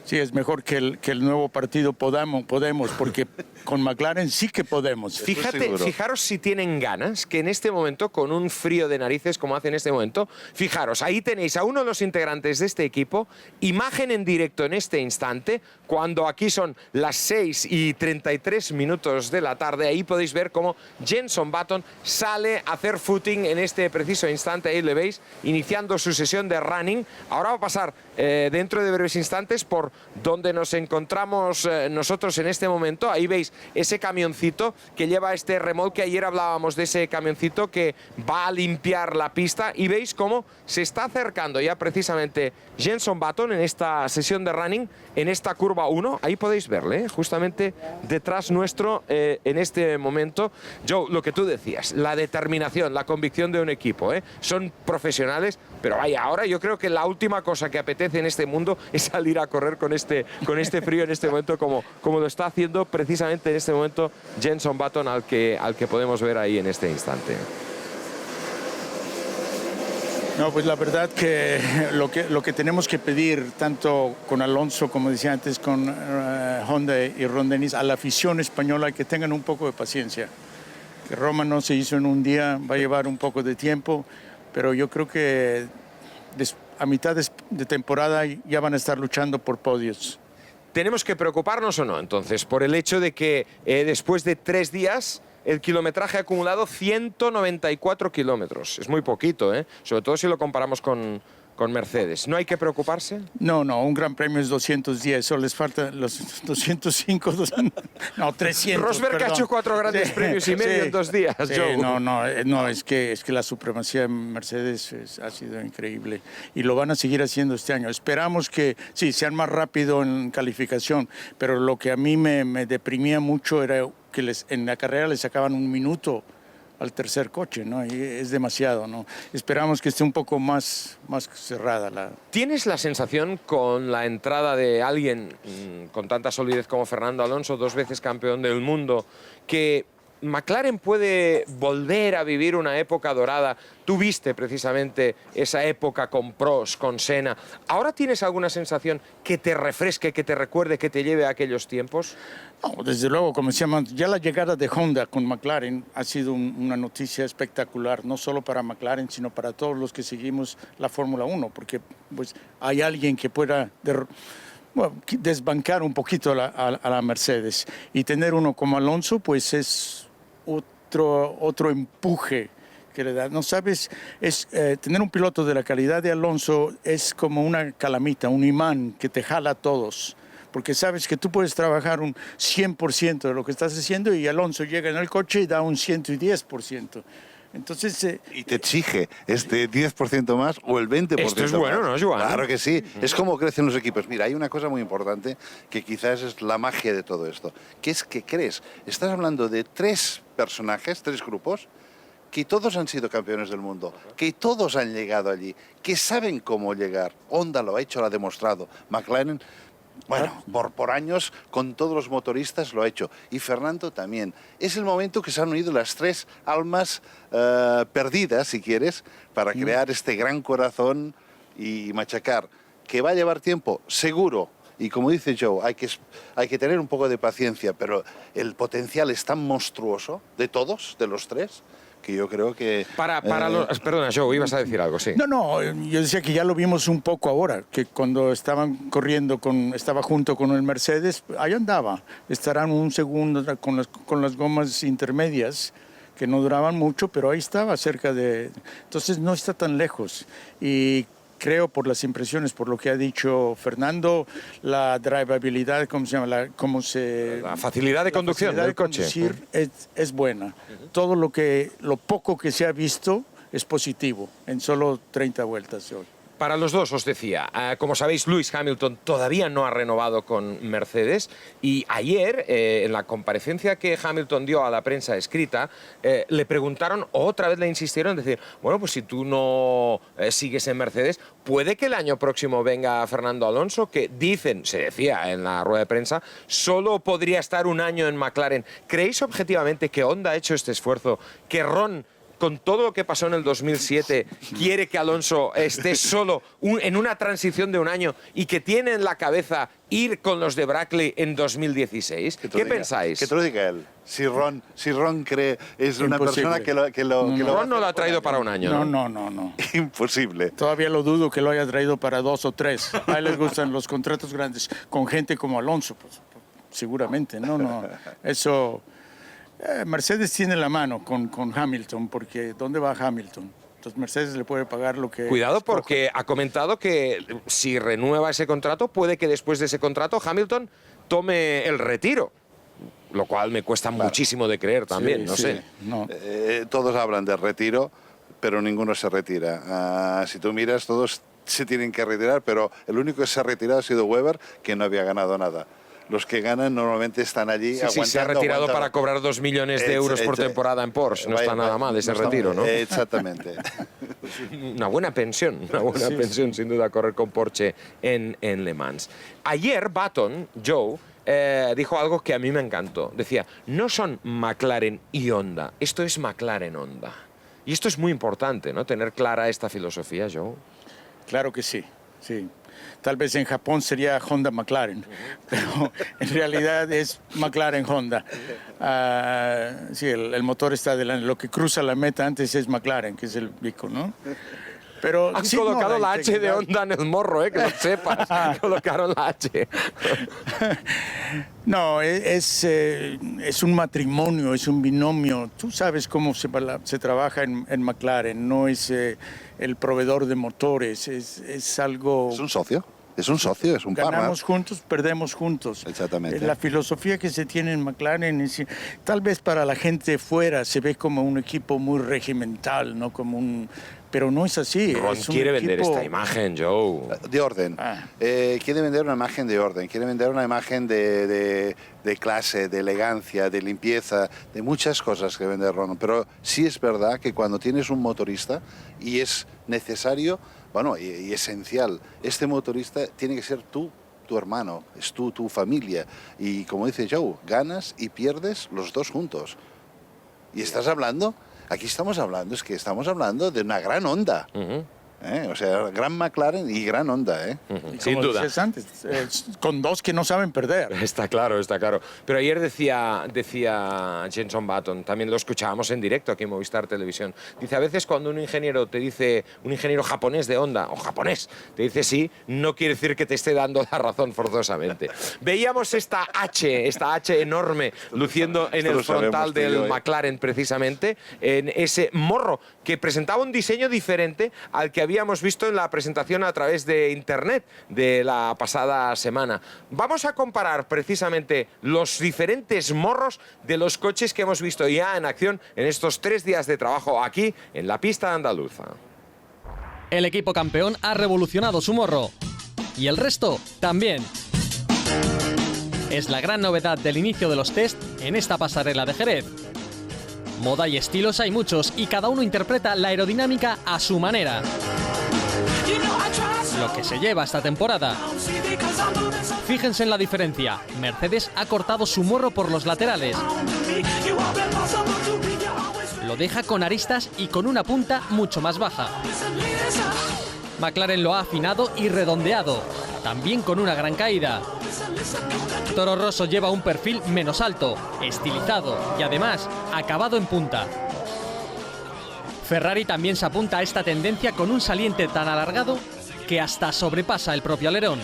Sí, es mejor que el nuevo partido Podemos, porque con McLaren sí que podemos.
Fijaros si tienen ganas, que en este momento, con un frío de narices como hace en este momento, fijaros, ahí tenéis a uno de los integrantes de este equipo, imagen en directo en este instante, cuando aquí son las 6:33 de la tarde, ahí podéis ver cómo Jenson Button sale a hacer footing en este preciso instante, ahí le veis, iniciando su sesión de running. Ahora va a pasar dentro de breves instantes por donde nos encontramos nosotros en este momento. Ahí veis ese camioncito que lleva este remolque. Ayer hablábamos de ese camioncito que va a limpiar la pista y veis cómo se está acercando ya precisamente Jenson Button en esta sesión de running, en esta curva 1. Ahí podéis verle, justamente detrás nuestro en este momento. Joe, lo que tú decías, la determinación, la convicción de un equipo. Son profesionales, pero vaya, ahora yo creo que la última cosa que apetece en este mundo es salir a correr con este frío en este momento, como lo está haciendo precisamente en este momento Jenson Button, al que podemos ver ahí en este instante.
No, pues la verdad que lo que tenemos que pedir, tanto con Alonso, como decía antes, con Honda y Ron Dennis, a la afición española, que tengan un poco de paciencia. Que Roma no se hizo en un día, va a llevar un poco de tiempo, pero yo creo que a mitad de temporada ya van a estar luchando por podios.
¿Tenemos que preocuparnos o no, entonces, por el hecho de que después de 3 días el kilometraje acumulado 194 kilómetros? Es muy poquito, sobre todo si lo comparamos con Mercedes. ¿No hay que preocuparse?
No, un gran premio es 210, solo les faltan los 205, no, 300.
Rosberg ha hecho 4 grandes premios y medio en 2 días.
Sí, no, es que la supremacía de Mercedes ha sido increíble y lo van a seguir haciendo este año. Esperamos que sí, sean más rápido en calificación, pero lo que a mí me deprimía mucho era que en la carrera les sacaban 1 minuto al tercer coche, ¿no? Y es demasiado, ¿no? Esperamos que esté un poco más cerrada.
¿Tienes la sensación, con la entrada de alguien con tanta solidez como Fernando Alonso, 2 veces campeón del mundo, que McLaren puede volver a vivir una época dorada? Tú viste precisamente esa época con Prost, con Senna. ¿Ahora tienes alguna sensación que te refresque, que te recuerde, que te lleve a aquellos tiempos?
No, desde luego, como decíamos, ya la llegada de Honda con McLaren ha sido una noticia espectacular, no solo para McLaren, sino para todos los que seguimos la Fórmula 1, porque pues, hay alguien que pueda desbancar un poquito a la Mercedes. Y tener uno como Alonso, pues es otro empuje que le da. No sabes, tener un piloto de la calidad de Alonso es como una calamita, un imán que te jala a todos. Porque sabes que tú puedes trabajar un 100% de lo que estás haciendo y Alonso llega en el coche y da un 110%. Entonces,
y te exige este 10% más o el 20%
Esto es bueno,
más.
¿no, Joan?
Claro que sí. Es como crecen los equipos. Mira, hay una cosa muy importante que quizás es la magia de todo esto, que es que estás hablando de 3 personajes, 3 grupos, que todos han sido campeones del mundo, que todos han llegado allí, que saben cómo llegar. Honda lo ha hecho, lo ha demostrado. McLaren, bueno, por años con todos los motoristas lo ha hecho. Y Fernando también. Es el momento que se han unido las tres almas perdidas, si quieres, para crear este gran corazón y machacar. ¿Que va a llevar tiempo? Seguro. Y como dice Joe, hay que tener un poco de paciencia, pero el potencial es tan monstruoso de todos, de los tres, que yo creo que...
Perdona, Joe, ibas a decir algo, sí.
No, yo decía que ya lo vimos un poco ahora, que cuando estaban corriendo, estaba junto con el Mercedes, ahí andaba. Estarán un segundo con las gomas intermedias, que no duraban mucho, pero ahí estaba cerca de... Entonces no está tan lejos. Y creo, por las impresiones, por lo que ha dicho Fernando, la drivabilidad, ¿cómo se llama? La
facilidad de conducción del coche.
Es buena. Todo lo poco que se ha visto es positivo en solo 30 vueltas hoy.
Para los dos, os decía, como sabéis, Lewis Hamilton todavía no ha renovado con Mercedes y ayer, en la comparecencia que Hamilton dio a la prensa escrita, le preguntaron, otra vez le insistieron en decir, bueno, pues si tú no sigues en Mercedes, puede que el año próximo venga Fernando Alonso, que se decía en la rueda de prensa, solo podría estar un año en McLaren. ¿Creéis objetivamente que Honda ha hecho este esfuerzo, que Ron, con todo lo que pasó en el 2007, quiere que Alonso esté solo en una transición de un año y que tiene en la cabeza ir con los de Brackley en 2016? ¿Qué pensáis?
Que te lo diga él. Si Ron cree, es una persona que lo
Ron no lo ha traído para un año.
No.
Imposible.
Todavía lo dudo que lo haya traído para 2 o 3. A él les gustan los contratos grandes. Con gente como Alonso, pues seguramente. No. Eso... Mercedes tiene la mano con Hamilton, porque ¿dónde va Hamilton? Entonces Mercedes le puede pagar lo que...
Cuidado, porque ha comentado que si renueva ese contrato, puede que después de ese contrato Hamilton tome el retiro, lo cual me cuesta muchísimo de creer también, no sé.
No.
Todos hablan de retiro, pero ninguno se retira. Si tú miras, todos se tienen que retirar, pero el único que se ha retirado ha sido Webber, que no había ganado nada. Los que ganan normalmente están allí aguantando.
Sí, se ha retirado para cobrar 2 millones de euros por temporada en Porsche. No está nada mal ese retiro, ¿no?
Exactamente.
Una buena pensión, sin duda, correr con Porsche en Le Mans. Ayer Button, Joe, dijo algo que a mí me encantó. Decía, no son McLaren y Honda, esto es McLaren-Honda. Y esto es muy importante, ¿no? Tener clara esta filosofía, Joe.
Claro que sí. Tal vez en Japón sería Honda-McLaren, pero en realidad es McLaren-Honda. Sí, el motor está delante. Lo que cruza la meta antes es McLaren, que es el bico, ¿no? Pero
han colocado la H de Honda en el morro, que lo sepas. Colocaron la H.
No, es un matrimonio, es un binomio. Tú sabes cómo se trabaja en McLaren. No es el proveedor de motores, es algo...
Es un socio. Es un socio, es un partner.
Ganamos juntos, perdemos juntos.
Exactamente.
La filosofía que se tiene en McLaren es, tal vez para la gente fuera se ve como un equipo muy regimental, no como un... Pero no es así.
Ron quiere vender esta imagen, Joe.
De orden. Quiere vender una imagen de orden, quiere vender una imagen de clase, de elegancia, de limpieza, de muchas cosas que vende Ron. Pero sí es verdad que cuando tienes un motorista y es necesario, bueno, y esencial, este motorista tiene que ser tu hermano, es tu familia. Y como dice Joe, ganas y pierdes los dos juntos. Y estás hablando... Aquí estamos hablando de una gran Honda. O sea, gran McLaren y gran Honda.
Sin duda.
Antes, con dos que no saben perder.
Está claro. Pero ayer decía Jenson Button, también lo escuchábamos en directo aquí en Movistar Televisión. Dice, a veces cuando un ingeniero te dice, un ingeniero japonés de Honda, o japonés, te dice sí, no quiere decir que te esté dando la razón forzosamente. Veíamos esta H enorme luciendo en el frontal del McLaren precisamente, en ese morro que presentaba un diseño diferente al que habíamos visto en la presentación a través de internet de la pasada semana. Vamos a comparar precisamente los diferentes morros de los coches que hemos visto ya en acción en estos 3 días de trabajo aquí en la pista andaluza.
El equipo campeón ha revolucionado su morro y el resto también. Es la gran novedad del inicio de los test en esta pasarela de Jerez. Moda y estilos hay muchos y cada uno interpreta la aerodinámica a su manera. Lo que se lleva esta temporada. Fíjense en la diferencia. Mercedes ha cortado su morro por los laterales. Lo deja con aristas y con una punta mucho más baja. McLaren lo ha afinado y redondeado, también con una gran caída. Toro Rosso lleva un perfil menos alto, estilizado y además acabado en punta. Ferrari también se apunta a esta tendencia con un saliente tan alargado que hasta sobrepasa el propio alerón.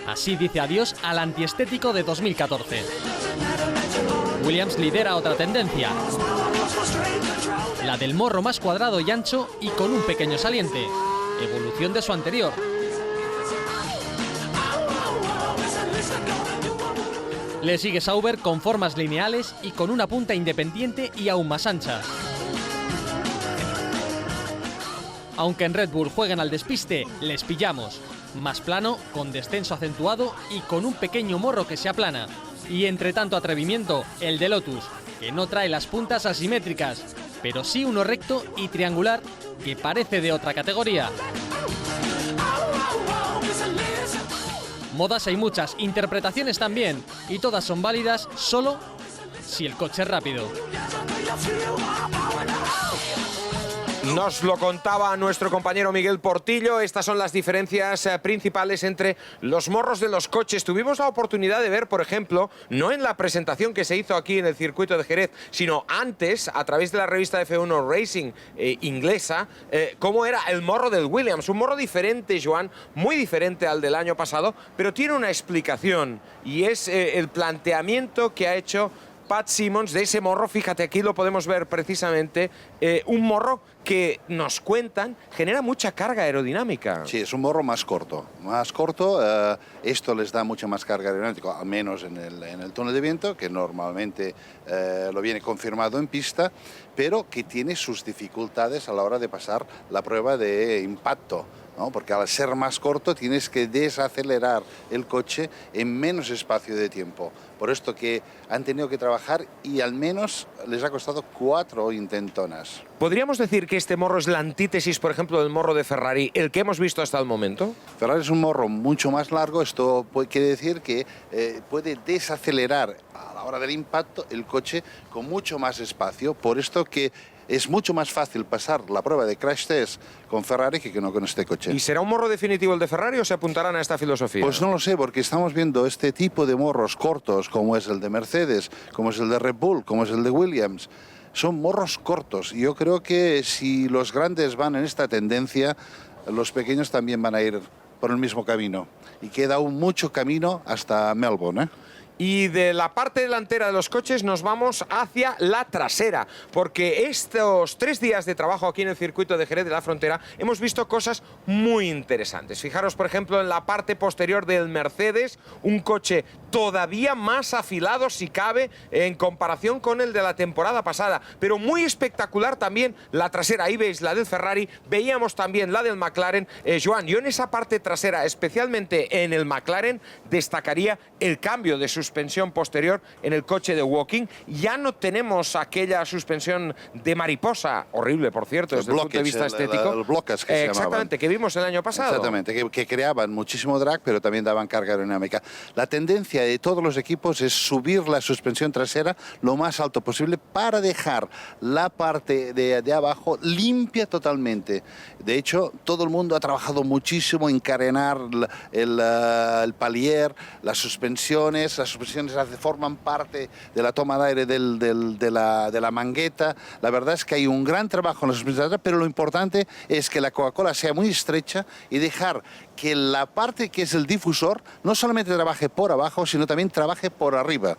Así dice adiós al antiestético de 2014. Williams lidera otra tendencia, la del morro más cuadrado y ancho y con un pequeño saliente, evolución de su anterior. Le sigue Sauber con formas lineales y con una punta independiente y aún más ancha. Aunque en Red Bull juegan al despiste, les pillamos. Más plano, con descenso acentuado y con un pequeño morro que se aplana. Y entre tanto atrevimiento, el de Lotus, que no trae las puntas asimétricas, pero sí uno recto y triangular que parece de otra categoría. Modas hay muchas, interpretaciones también, y todas son válidas solo si el coche es rápido.
Nos lo contaba nuestro compañero Miguel Portillo. Estas son las diferencias principales entre los morros de los coches. Tuvimos la oportunidad de ver, por ejemplo, no en la presentación que se hizo aquí en el circuito de Jerez, sino antes, a través de la revista F1 Racing inglesa, cómo era el morro del Williams. Un morro diferente, Joan, muy diferente al del año pasado, pero tiene una explicación y es el planteamiento que ha hecho Pat Symonds de ese morro. Fíjate, aquí lo podemos ver precisamente, un morro que nos cuentan genera mucha carga aerodinámica.
Sí, es un morro más corto. Más corto, esto les da mucha más carga aerodinámica, al menos en el túnel de viento, que normalmente lo viene confirmado en pista, pero que tiene sus dificultades a la hora de pasar la prueba de impacto, ¿no? Porque al ser más corto tienes que desacelerar el coche en menos espacio de tiempo. Por esto que han tenido que trabajar y al menos les ha costado 4 intentonas.
¿Podríamos decir que este morro es la antítesis, por ejemplo, del morro de Ferrari, el que hemos visto hasta el momento?
Ferrari es un morro mucho más largo. Esto quiere decir que puede desacelerar a la hora del impacto el coche con mucho más espacio. Por esto que es mucho más fácil pasar la prueba de crash test con Ferrari que no con este coche.
¿Y será un morro definitivo el de Ferrari o se apuntarán a esta filosofía?
Pues no lo sé, porque estamos viendo este tipo de morros cortos, como es el de Mercedes, como es el de Red Bull, como es el de Williams. Son morros cortos y yo creo que si los grandes van en esta tendencia, los pequeños también van a ir por el mismo camino. Y queda aún mucho camino hasta Melbourne, ¿eh?
Y de la parte delantera de los coches nos vamos hacia la trasera, porque estos 3 días de trabajo aquí en el circuito de Jerez de la Frontera hemos visto cosas muy interesantes. Fijaros, por ejemplo, en la parte posterior del Mercedes, un coche todavía más afilado, si cabe, en comparación con el de la temporada pasada, pero muy espectacular también la trasera. Ahí veis la del Ferrari, veíamos también la del McLaren. Joan, yo en esa parte trasera, especialmente en el McLaren, destacaría el cambio de suspensión posterior en el coche de Woking. Ya no tenemos aquella suspensión de mariposa, horrible por cierto, desde el punto de vista estético.
El bloques que se llamaban.
Exactamente, que vimos el año pasado.
Exactamente, que creaban muchísimo drag, pero también daban carga aerodinámica. La tendencia de todos los equipos es subir la suspensión trasera lo más alto posible para dejar la parte de abajo limpia totalmente. De hecho, todo el mundo ha trabajado muchísimo en carenar el palier, las suspensiones forman parte de la toma de aire de la mangueta. La verdad es que hay un gran trabajo en la suspensión, pero lo importante es que la Coca-Cola sea muy estrecha y dejar que la parte que es el difusor no solamente trabaje por abajo, sino también trabaje por arriba.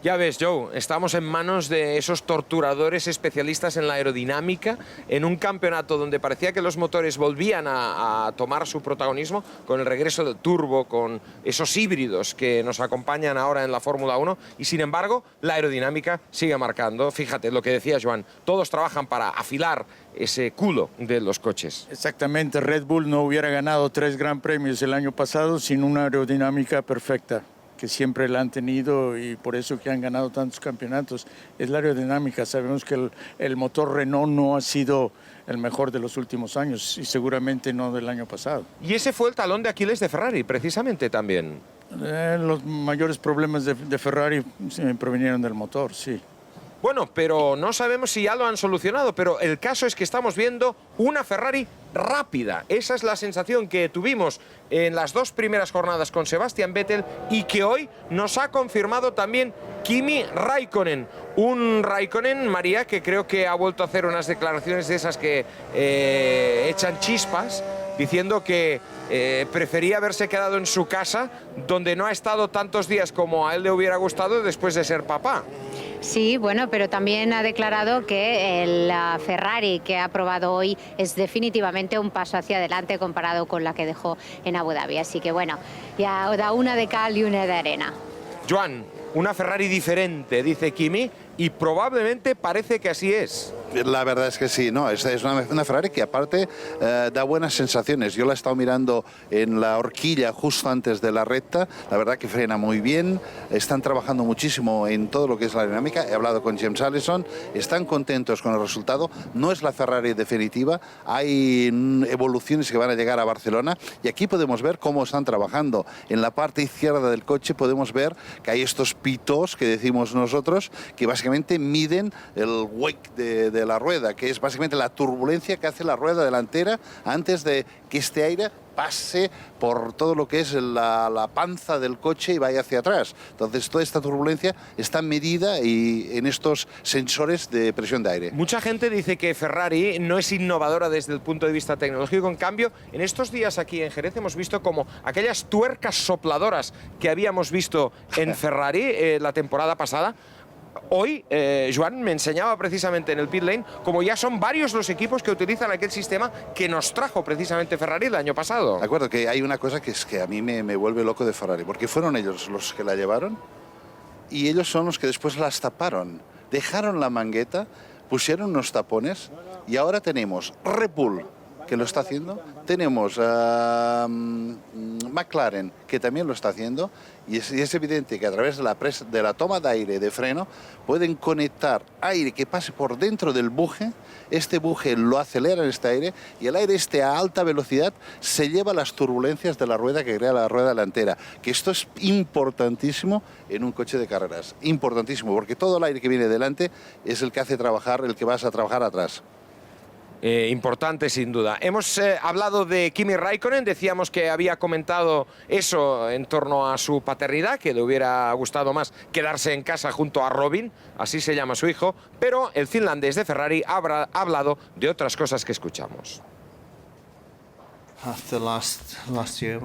Ya ves, Joe, estamos en manos de esos torturadores especialistas en la aerodinámica, en un campeonato donde parecía que los motores volvían a tomar su protagonismo con el regreso del turbo, con esos híbridos que nos acompañan ahora en la Fórmula 1, y sin embargo la aerodinámica sigue marcando. Fíjate lo que decía Joan, todos trabajan para afilar ese culo de los coches.
Exactamente, Red Bull no hubiera ganado 3 Gran Premios el año pasado sin una aerodinámica perfecta. que siempre la han tenido y por eso que han ganado tantos campeonatos, es la aerodinámica. Sabemos que el motor Renault no ha sido el mejor de los últimos años y seguramente no del año pasado.
Y ese fue el talón de Aquiles de Ferrari, precisamente también.
Los mayores problemas de Ferrari provinieron del motor, sí.
Bueno, pero no sabemos si ya lo han solucionado, pero el caso es que estamos viendo una Ferrari rápida. Esa es la sensación que tuvimos en las dos primeras jornadas con Sebastian Vettel y que hoy nos ha confirmado también Kimi Raikkonen. Un Raikkonen, María, que creo que ha vuelto a hacer unas declaraciones de esas que echan chispas, diciendo que prefería haberse quedado en su casa, donde no ha estado tantos días como a él le hubiera gustado después de ser papá.
Sí, bueno, pero también ha declarado que la Ferrari que ha probado hoy es definitivamente un paso hacia adelante comparado con la que dejó en Abu Dhabi. Así que bueno, ya da una de cal y una de arena.
Joan, una Ferrari diferente, dice Kimi, y probablemente parece que así es.
La verdad es que sí, no, es una Ferrari que aparte da buenas sensaciones. Yo la he estado mirando en la horquilla justo antes de la recta, la verdad que frena muy bien, están trabajando muchísimo en todo lo que es la dinámica. He hablado con James Allison, están contentos con el resultado, no es la Ferrari definitiva, hay evoluciones que van a llegar a Barcelona y aquí podemos ver cómo están trabajando. En la parte izquierda del coche podemos ver que hay estos pitos que decimos nosotros, que básicamente miden el wake de la rueda, que es básicamente la turbulencia que hace la rueda delantera antes de que este aire pase por todo lo que es la panza del coche y vaya hacia atrás. Entonces toda esta turbulencia está medida en estos sensores de presión de aire.
Mucha gente dice que Ferrari no es innovadora desde el punto de vista tecnológico. En cambio, en estos días aquí en Jerez hemos visto como aquellas tuercas sopladoras que habíamos visto en Ferrari la temporada pasada. Hoy, Joan me enseñaba precisamente en el pit lane como ya son varios los equipos que utilizan aquel sistema que nos trajo precisamente Ferrari el año pasado.
De acuerdo, que hay una cosa que es que a mí me vuelve loco de Ferrari, porque fueron ellos los que la llevaron y ellos son los que después las taparon. Dejaron la mangueta, pusieron unos tapones y ahora tenemos Red Bull, que lo está haciendo, tenemos McLaren, que también lo está haciendo, y es evidente que a través de la toma de aire de freno pueden conectar aire que pase por dentro del buje, este buje lo acelera en este aire, y el aire a alta velocidad se lleva las turbulencias de la rueda que crea la rueda delantera, que esto es importantísimo en un coche de carreras, importantísimo, porque todo el aire que viene delante es el que hace trabajar, el que vas a trabajar atrás.
Importante sin duda. Hemos hablado de Kimi Raikkonen, decíamos que había comentado eso en torno a su paternidad, que le hubiera gustado más quedarse en casa junto a Robin, así se llama su hijo, pero el finlandés de Ferrari ha hablado de otras cosas que escuchamos.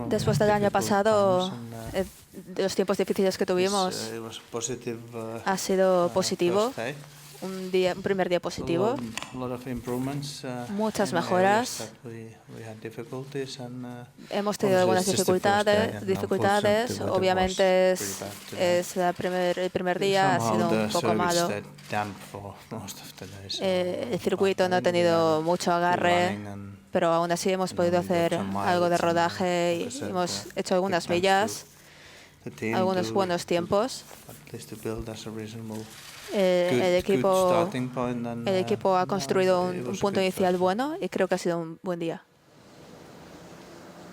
Después del año pasado, de los tiempos difíciles que tuvimos, ha sido positivo. Un primer día positivo, muchas mejoras. Hemos tenido algunas dificultades. Obviamente es el primer día, ha sido un poco malo. El circuito no ha tenido mucho agarre, pero aún así hemos podido hacer algo de rodaje y hemos hecho algunas millas, algunos buenos tiempos. El equipo ha construido un punto inicial bueno y creo que ha sido un buen día.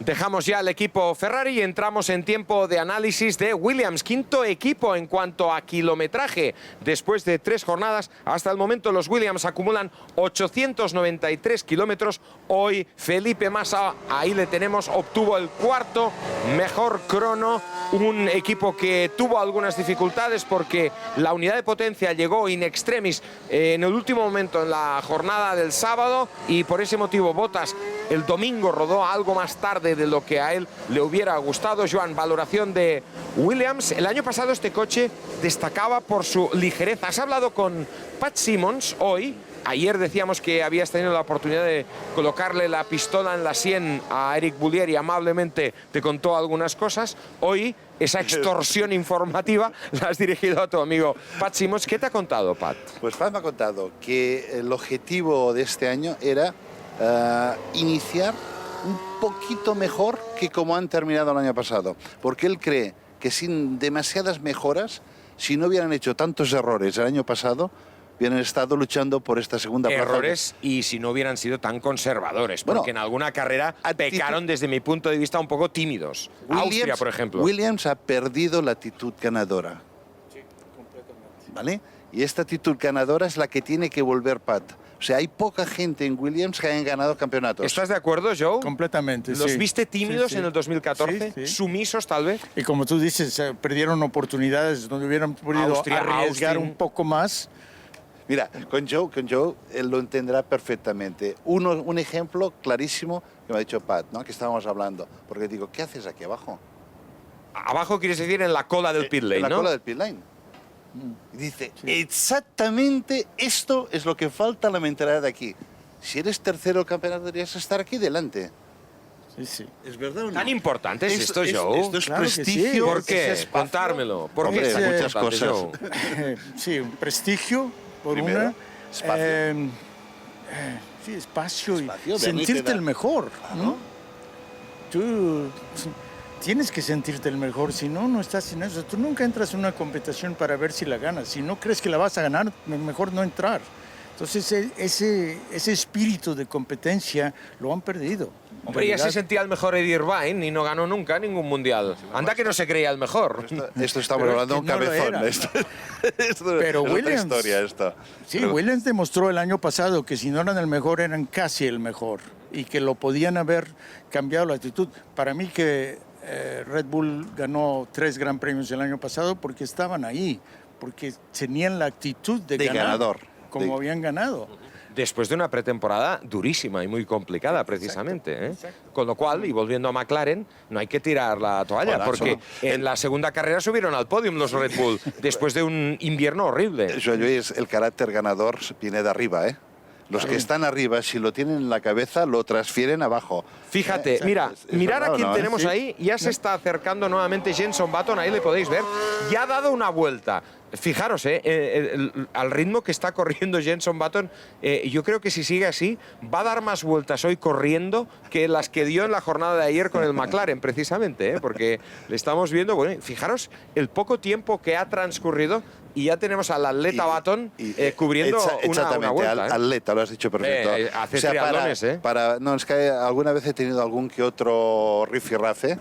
Dejamos ya el equipo Ferrari y entramos en tiempo de análisis de Williams, quinto equipo en cuanto a kilometraje. Después de 3 jornadas, hasta el momento los Williams acumulan 893 kilómetros. Hoy Felipe Massa, ahí le tenemos, obtuvo el cuarto mejor crono. Un equipo que tuvo algunas dificultades porque la unidad de potencia llegó in extremis en el último momento en la jornada del sábado y por ese motivo Bottas el domingo rodó algo más tarde de lo que a él le hubiera gustado. Joan, valoración de Williams. El año pasado este coche destacaba por su ligereza. Has hablado con Pat Simmons hoy. Ayer decíamos que habías tenido la oportunidad de colocarle la pistola en la sien a Eric Boulier y amablemente te contó algunas cosas. Hoy esa extorsión informativa la has dirigido a tu amigo Pat Simmons. ¿Qué te ha contado, Pat?
Pues Pat me ha contado que el objetivo de este año era iniciar un poquito mejor que como han terminado el año pasado, porque él cree que sin demasiadas mejoras, si no hubieran hecho tantos errores el año pasado, hubieran estado luchando por esta segunda plaza.
Errores y si no hubieran sido tan conservadores, porque en alguna carrera pecaron desde mi punto de vista un poco tímidos. Austria, por ejemplo.
Williams ha perdido la actitud ganadora.
Sí, completamente.
¿Vale? Y esta actitud ganadora es la que tiene que volver Pat. O sea, hay poca gente en Williams que hayan ganado campeonatos.
¿Estás de acuerdo, Joe?
Completamente,
¿Los
sí.
viste tímidos
Sí, sí.
en el 2014?
Sí, sí.
¿Sumisos, tal vez?
Y como tú dices, perdieron oportunidades donde hubieran podido arriesgar un poco más.
Mira, con Joe él lo entenderá perfectamente. Un ejemplo clarísimo que me ha dicho Pat, ¿no? Que estábamos hablando. Porque digo, ¿qué haces aquí abajo?
Abajo quieres decir en la cola del pit lane,
En la
¿no?
cola del pit lane. Y dice, exactamente esto es lo que falta a la mentalidad de aquí. Si eres tercero del campeonato, deberías estar aquí delante.
Sí, sí.
¿Es verdad o no?
¿Tan importante es esto, Joe?
Esto es
Claro que sí.
prestigio.
¿Por qué?
es espacio.
Contármelo. ¿Por
Hombre,
qué es tan
muchas
importante,
cosas.
Joe?
Sí, un prestigio, por
Primero,
una.
espacio.
Sí, espacio y
Espacio,
sentirte
venite,
el mejor, ¿no? Tú tienes que sentirte el mejor, si no, no estás en eso. Tú nunca entras en una competición para ver si la ganas. Si no crees que la vas a ganar, mejor no entrar. Entonces, ese espíritu de competencia lo han perdido.
Hombre, ya se sentía el mejor Eddie Irvine y no ganó nunca ningún mundial. Anda que no se creía el mejor.
Esto estamos
Pero
hablando de un
es que no lo
cabezón.
era.
Esto
Pero
es
Williams-
otra historia esto.
Sí,
Pero-
Williams demostró el año pasado que si no eran el mejor, eran casi el mejor. Y que lo podían haber cambiado la actitud. Para mí que Red Bull ganó 3 Gran Premios el año pasado porque estaban ahí. Porque tenían la actitud de ganar,
ganador.
como habían ganado.
Después de una pretemporada durísima y muy complicada, precisamente. Con lo cual, y volviendo a McLaren, no hay que tirar la toalla,
Bueno,
porque
eso-
en la segunda carrera subieron al podium los Red Bull, después de un invierno horrible.
El carácter ganador viene de arriba, ¿eh? Los que están arriba, si lo tienen en la cabeza, lo transfieren abajo.
Fíjate, mira,
es
mirar
verdad,
a quién
¿no?
tenemos
Sí.
ahí, ya se está acercando nuevamente Jenson Button, ahí le podéis ver, ya ha dado una vuelta. Fijaros, al ritmo que está corriendo Jenson Button, yo creo que si sigue así, va a dar más vueltas hoy corriendo que las que dio en la jornada de ayer con el McLaren, precisamente, porque le estamos viendo, bueno, fijaros el poco tiempo que ha transcurrido y ya tenemos al atleta Button cubriendo una vuelta.
Atleta, lo has dicho perfecto.
Hace triatlones,
no, es que alguna vez he tenido algún que otro rifirrafe.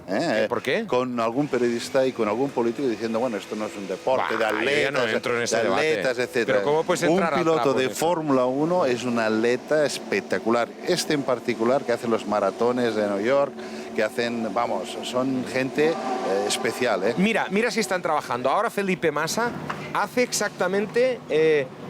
¿Por qué?
Con algún periodista y con algún político diciendo, bueno, esto no es un deporte de
Bah,
atletas,
yo ya no entro en ese
de atletas,
debate.
etc.
Pero ¿cómo puedes entrar
un
al
piloto
trapo
de
en eso?
Fórmula 1 es un atleta espectacular. Este en particular, que hace los maratones de New York, que hacen, vamos, son gente especial, ¿eh?
Mira si están trabajando. Ahora Felipe Massa hace exactamente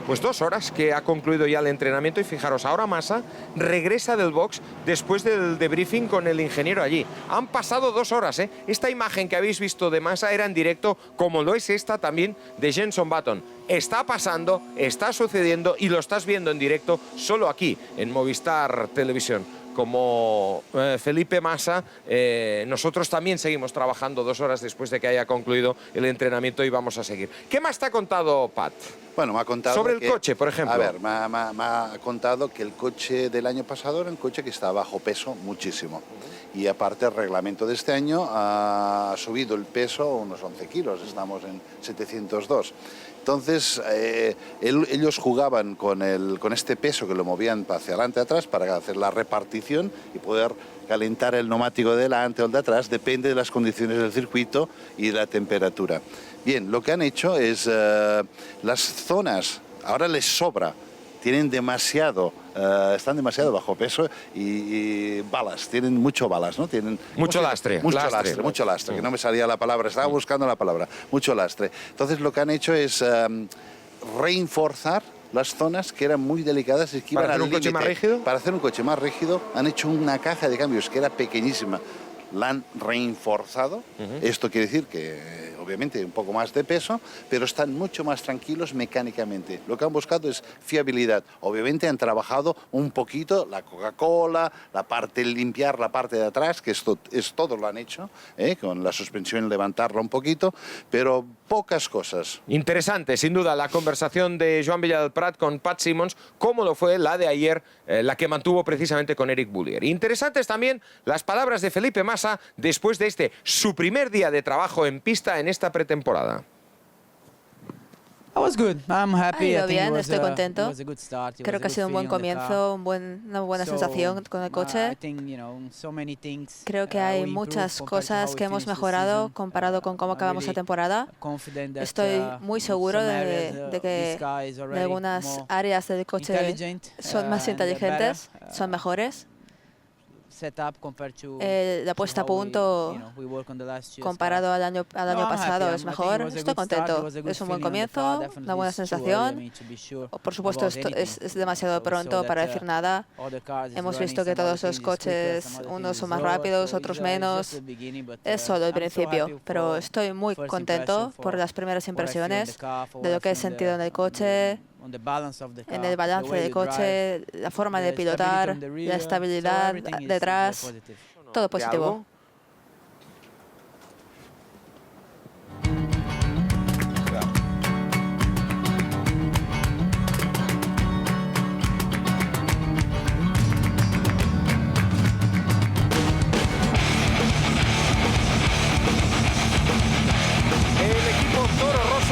pues 2 horas que ha concluido ya el entrenamiento y fijaros, ahora Massa regresa del box después del debriefing con el ingeniero allí. Han pasado 2 horas, ¿eh? Esta imagen que habéis visto de Massa era en directo, como lo es esta también de Jenson Button. Está pasando, está sucediendo y lo estás viendo en directo solo aquí, en Movistar Televisión. Como Felipe Massa, nosotros también seguimos trabajando 2 horas después de que haya concluido el entrenamiento y vamos a seguir. ¿Qué más te ha contado, Pat?
Bueno, me ha contado
sobre
que,
el coche, por ejemplo.
A ver, me ha contado que el coche del año pasado era un coche que está bajo peso muchísimo. Y aparte el reglamento de este año ha subido el peso unos 11 kilos, estamos en 702. Entonces, ellos jugaban con este peso que lo movían hacia adelante y atrás para hacer la repartición y poder calentar el neumático de delante o el de atrás, depende de las condiciones del circuito y de la temperatura. Bien, lo que han hecho es las zonas, ahora les sobra, tienen demasiado, están demasiado bajo peso y balas, tienen mucho balas, ¿no? Tienen
mucho lastre.
Mucho lastre, que no me salía la palabra, estaba buscando la palabra, mucho lastre. Entonces lo que han hecho es reforzar las zonas que eran muy delicadas y que iban al límite.
¿Para hacer un coche más rígido?
Para hacer un coche más rígido han hecho una caja de cambios que era pequeñísima. La han reforzado. Esto quiere decir que obviamente un poco más de peso, pero están mucho más tranquilos mecánicamente. Lo que han buscado es fiabilidad. Obviamente han trabajado un poquito la Coca-Cola, limpiar la parte de atrás, que esto es todo lo han hecho, con la suspensión levantarla un poquito, pero pocas cosas.
Interesante, sin duda, la conversación de Joan Villalprat con Pat Simmons, como lo fue la de ayer, la que mantuvo precisamente con Eric Boulier. Interesantes también las palabras de Felipe Massa Massa después de su primer día de trabajo en pista en esta pretemporada.
Ha ido bien, estoy contento. Creo que ha sido un buen comienzo, una buena sensación con el coche. Creo que hay muchas cosas que hemos mejorado comparado con cómo acabamos la temporada. Estoy muy seguro de que en algunas áreas del coche son más inteligentes, son mejores. La puesta a punto comparado al año pasado es mejor. Estoy contento. Es un buen comienzo, una buena sensación. Por supuesto, es demasiado pronto para decir nada. Hemos visto que todos los coches, unos son más rápidos, otros menos. Es solo el principio, pero estoy muy contento por las primeras impresiones de lo que he sentido en el coche, en el balance del coche, la forma de pilotar, la estabilidad detrás, todo positivo.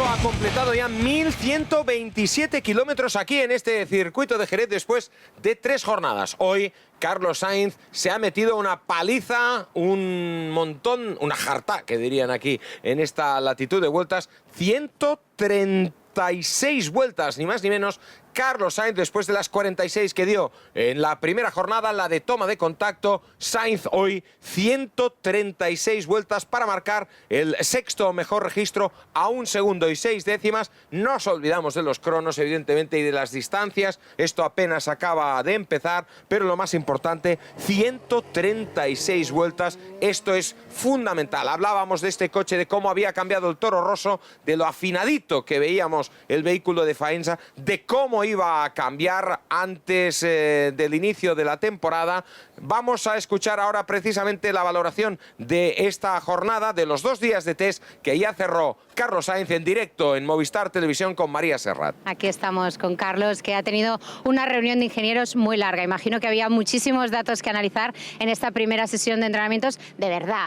Ha completado ya 1.127 kilómetros aquí en este circuito de Jerez después de 3 jornadas. Hoy Carlos Sainz se ha metido una paliza, un montón, una jarta, que dirían aquí en esta latitud de vueltas, 136 vueltas, ni más ni menos. Carlos Sainz, después de las 46 que dio en la primera jornada, la de toma de contacto, Sainz hoy 136 vueltas para marcar el 6º mejor registro a 1 segundo y 6 décimas. No nos olvidamos de los cronos, evidentemente, y de las distancias. Esto apenas acaba de empezar, pero lo más importante, 136 vueltas. Esto es fundamental. Hablábamos de este coche, de cómo había cambiado el Toro Rosso, de lo afinadito que veíamos el vehículo de Faenza, de cómo iba a cambiar antes del inicio de la temporada. Vamos a escuchar ahora precisamente la valoración de esta jornada, de los 2 días de test que ya cerró Carlos Sainz en directo en Movistar Televisión con María Serrat.
Aquí estamos con Carlos, que ha tenido una reunión de ingenieros muy larga. Imagino que había muchísimos datos que analizar en esta primera sesión de entrenamientos, de verdad.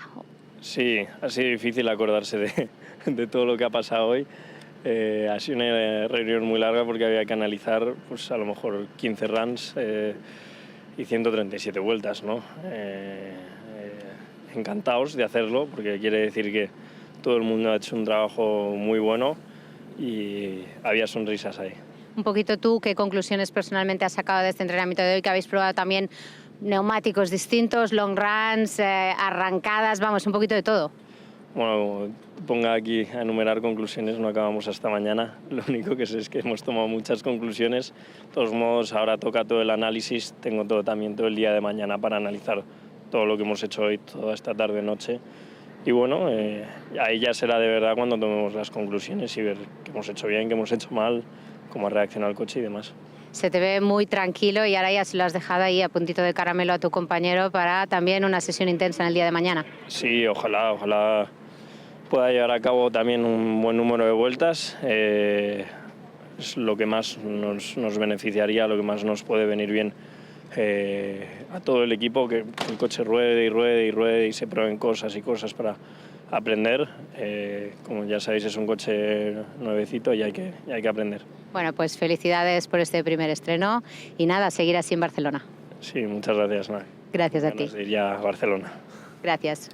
Sí, ha sido difícil acordarse de todo lo que ha pasado hoy. Ha sido una reunión muy larga porque había que analizar, pues a lo mejor 15 runs y 137 vueltas, ¿no? Encantados de hacerlo, porque quiere decir que todo el mundo ha hecho un trabajo muy bueno y había sonrisas ahí.
Un poquito tú, ¿qué conclusiones personalmente has sacado de este entrenamiento de hoy, que habéis probado también neumáticos distintos, long runs, arrancadas, vamos, un poquito de todo?
Bueno, ponga aquí a enumerar conclusiones, no acabamos hasta mañana. Lo único que sé es que hemos tomado muchas conclusiones. De todos modos, ahora toca todo el análisis. Tengo también todo el día de mañana para analizar todo lo que hemos hecho hoy, toda esta tarde-noche. Y bueno, ahí ya será de verdad cuando tomemos las conclusiones y ver qué hemos hecho bien, qué hemos hecho mal, cómo ha reaccionado el coche y demás.
Se te ve muy tranquilo y ahora ya se lo has dejado ahí a puntito de caramelo a tu compañero para también una sesión intensa en el día de mañana.
Sí, ojalá pueda llevar a cabo también un buen número de vueltas. Es lo que más nos beneficiaría, lo que más nos puede venir bien a todo el equipo, que el coche ruede y se prueben cosas y cosas para aprender. Como ya sabéis, es un coche nuevecito y hay que aprender.
Bueno, pues felicidades por este primer estreno y nada, seguir así en Barcelona.
Sí, muchas gracias.
Gracias a ti.
De ir a Barcelona.
Gracias.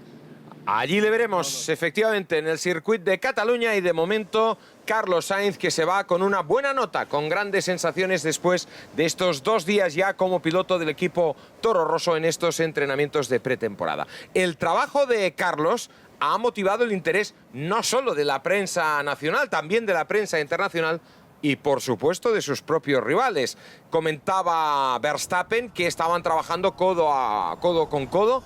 Allí le veremos, efectivamente, en el circuito de Cataluña, y de momento Carlos Sainz, que se va con una buena nota, con grandes sensaciones después de estos 2 días ya como piloto del equipo Toro Rosso en estos entrenamientos de pretemporada. El trabajo de Carlos ha motivado el interés no solo de la prensa nacional, también de la prensa internacional y, por supuesto, de sus propios rivales. Comentaba Verstappen que estaban trabajando codo con codo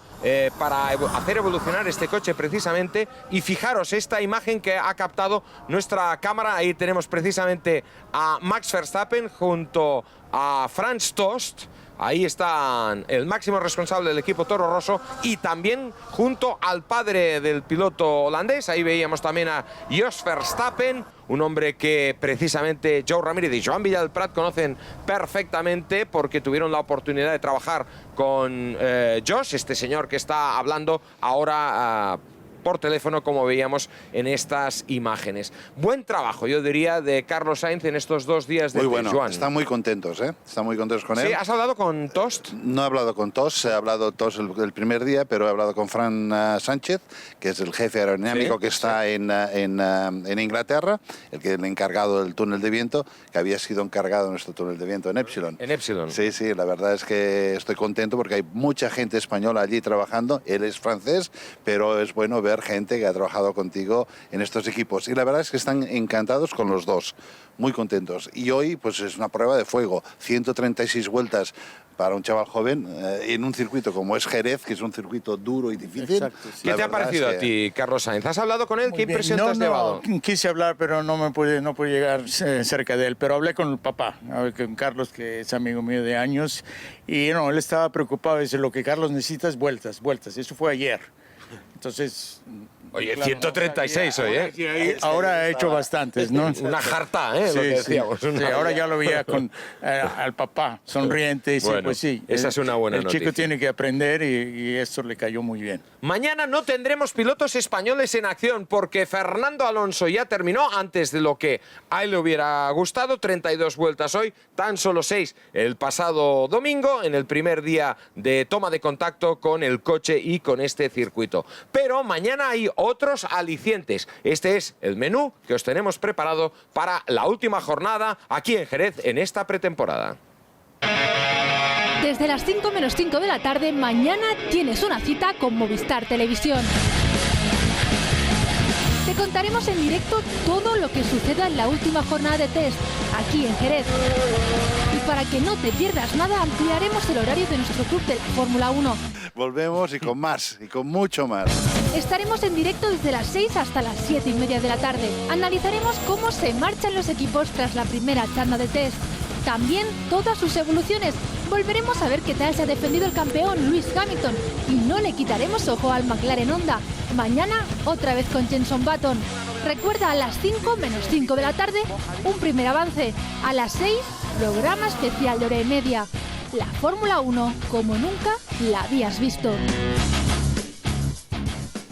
para hacer evolucionar este coche precisamente. Y fijaros esta imagen que ha captado nuestra cámara. Ahí tenemos precisamente a Max Verstappen junto a Franz Tost, Ahí están el máximo responsable del equipo Toro Rosso y también junto al padre del piloto holandés. Ahí veíamos también a Jos Verstappen, un hombre que precisamente Joe Ramírez y Joan Villalprat conocen perfectamente porque tuvieron la oportunidad de trabajar con Jos, este señor que está hablando ahora por teléfono, como veíamos en estas imágenes. Buen trabajo, yo diría, de Carlos Sainz en estos 2 días de
Muy bueno,
Joan.
están muy contentos, ¿eh? Están muy contentos con él.
¿Sí? ¿Has hablado con Tost?
No he hablado con Tost, he hablado Tost el primer día, pero he hablado con Fran Sánchez, que es el jefe aerodinámico que está en Inglaterra, el encargado del túnel de viento, que había sido encargado de nuestro túnel de viento en Epsilon.
En Epsilon.
Sí, sí, la verdad es que estoy contento porque hay mucha gente española allí trabajando. Él es francés, pero es bueno ver gente que ha trabajado contigo en estos equipos. Y la verdad es que están encantados con los dos, muy contentos. Y hoy pues es una prueba de fuego, 136 vueltas para un chaval joven en un circuito como es Jerez, que es un circuito duro y difícil.
Exacto, sí.
¿Qué te ha parecido a ti, Carlos Sainz? ¿Has hablado con él? ¿Qué impresión te has llevado?
Quise hablar, pero no pude llegar cerca de él. Pero hablé con el papá, con Carlos, que es amigo mío de años. Y no, él estaba preocupado. Dice, lo que Carlos necesita es vueltas. Eso fue ayer. Entonces...
Oye, claro, 136 hoy, ¿eh?
Ahora ha hecho bastantes, ¿no?
Una jarta, ¿eh?
Sí,
lo que decíamos.
Sí, ahora ya lo veía con al papá, sonriente. Sí,
bueno,
pues sí.
Esa es una buena noticia.
El chico tiene que aprender y esto le cayó muy bien.
Mañana no tendremos pilotos españoles en acción porque Fernando Alonso ya terminó antes de lo que a él le hubiera gustado. 32 vueltas hoy, tan solo 6 el pasado domingo, en el primer día de toma de contacto con el coche y con este circuito. Pero mañana hay otros alicientes. Este es el menú que os tenemos preparado para la última jornada aquí en Jerez en esta pretemporada.
Desde las 5 menos 5 de la tarde, mañana tienes una cita con Movistar Televisión. Te contaremos en directo todo lo que suceda en la última jornada de test, aquí en Jerez. Y para que no te pierdas nada, ampliaremos el horario de nuestro club de la Fórmula 1.
Volvemos y con más, y con mucho más.
Estaremos en directo desde las 6 hasta las 7:30 de la tarde. Analizaremos cómo se marchan los equipos tras la primera tanda de test. También todas sus evoluciones. Volveremos a ver qué tal se ha defendido el campeón Lewis Hamilton. Y no le quitaremos ojo al McLaren Honda. Mañana otra vez con Jenson Button. Recuerda, a las 5 menos 5 de la tarde, un primer avance. A las 6, programa especial de 1h30. La Fórmula 1 como nunca la habías visto.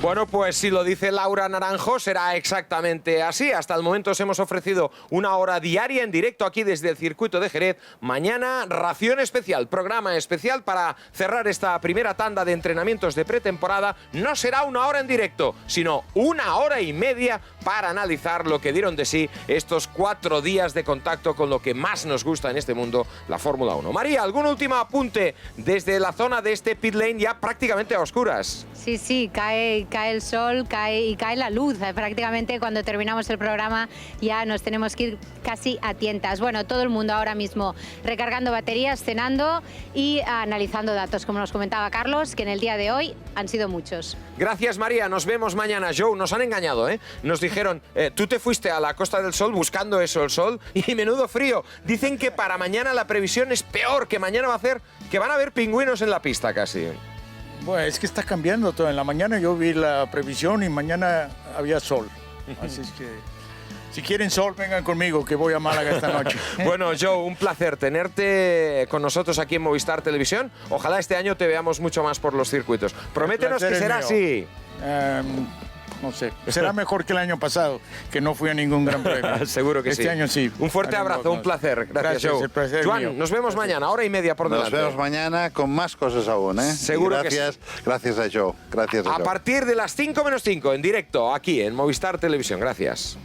Bueno, pues si lo dice Laura Naranjo, será exactamente así. Hasta el momento os hemos ofrecido una hora diaria en directo aquí desde el circuito de Jerez. Mañana, ración especial, programa especial para cerrar esta primera tanda de entrenamientos de pretemporada. No será una hora en directo, sino 1 hora y media para analizar lo que dieron de sí estos 4 días de contacto con lo que más nos gusta en este mundo, la Fórmula 1. María, ¿algún último apunte desde la zona de este pit lane ya prácticamente a oscuras?
Sí, cae el sol, cae la luz. Prácticamente cuando terminamos el programa ya nos tenemos que ir casi a tientas. Bueno, todo el mundo ahora mismo recargando baterías, cenando y analizando datos, como nos comentaba Carlos, que en el día de hoy han sido muchos.
Gracias, María. Nos vemos mañana. Joe, nos han engañado, ¿eh? Nos dijeron, tú te fuiste a la Costa del Sol buscando eso, el sol, y menudo frío. Dicen que para mañana la previsión es peor, que mañana que van a haber pingüinos en la pista casi.
Bueno, es que está cambiando todo. En la mañana yo vi la previsión y mañana había sol. Así es que si quieren sol, vengan conmigo, que voy a Málaga esta noche.
Bueno, Joe, un placer tenerte con nosotros aquí en Movistar Televisión. Ojalá este año te veamos mucho más por los circuitos. Prométenos que será así.
No sé, será mejor que el año pasado, que no fui a ningún gran premio.
Seguro que sí.
Este año sí.
Un fuerte abrazo, un placer. Gracias, Joe.
El placer
Joan,
mío.
nos vemos mañana, 1h30 por delante.
Nos vemos mañana con más cosas aún, ¿eh?
Seguro
gracias,
que sí.
Gracias a Joe. Gracias a Joe.
partir de las 5 menos 5, en directo, aquí en Movistar Televisión. Gracias.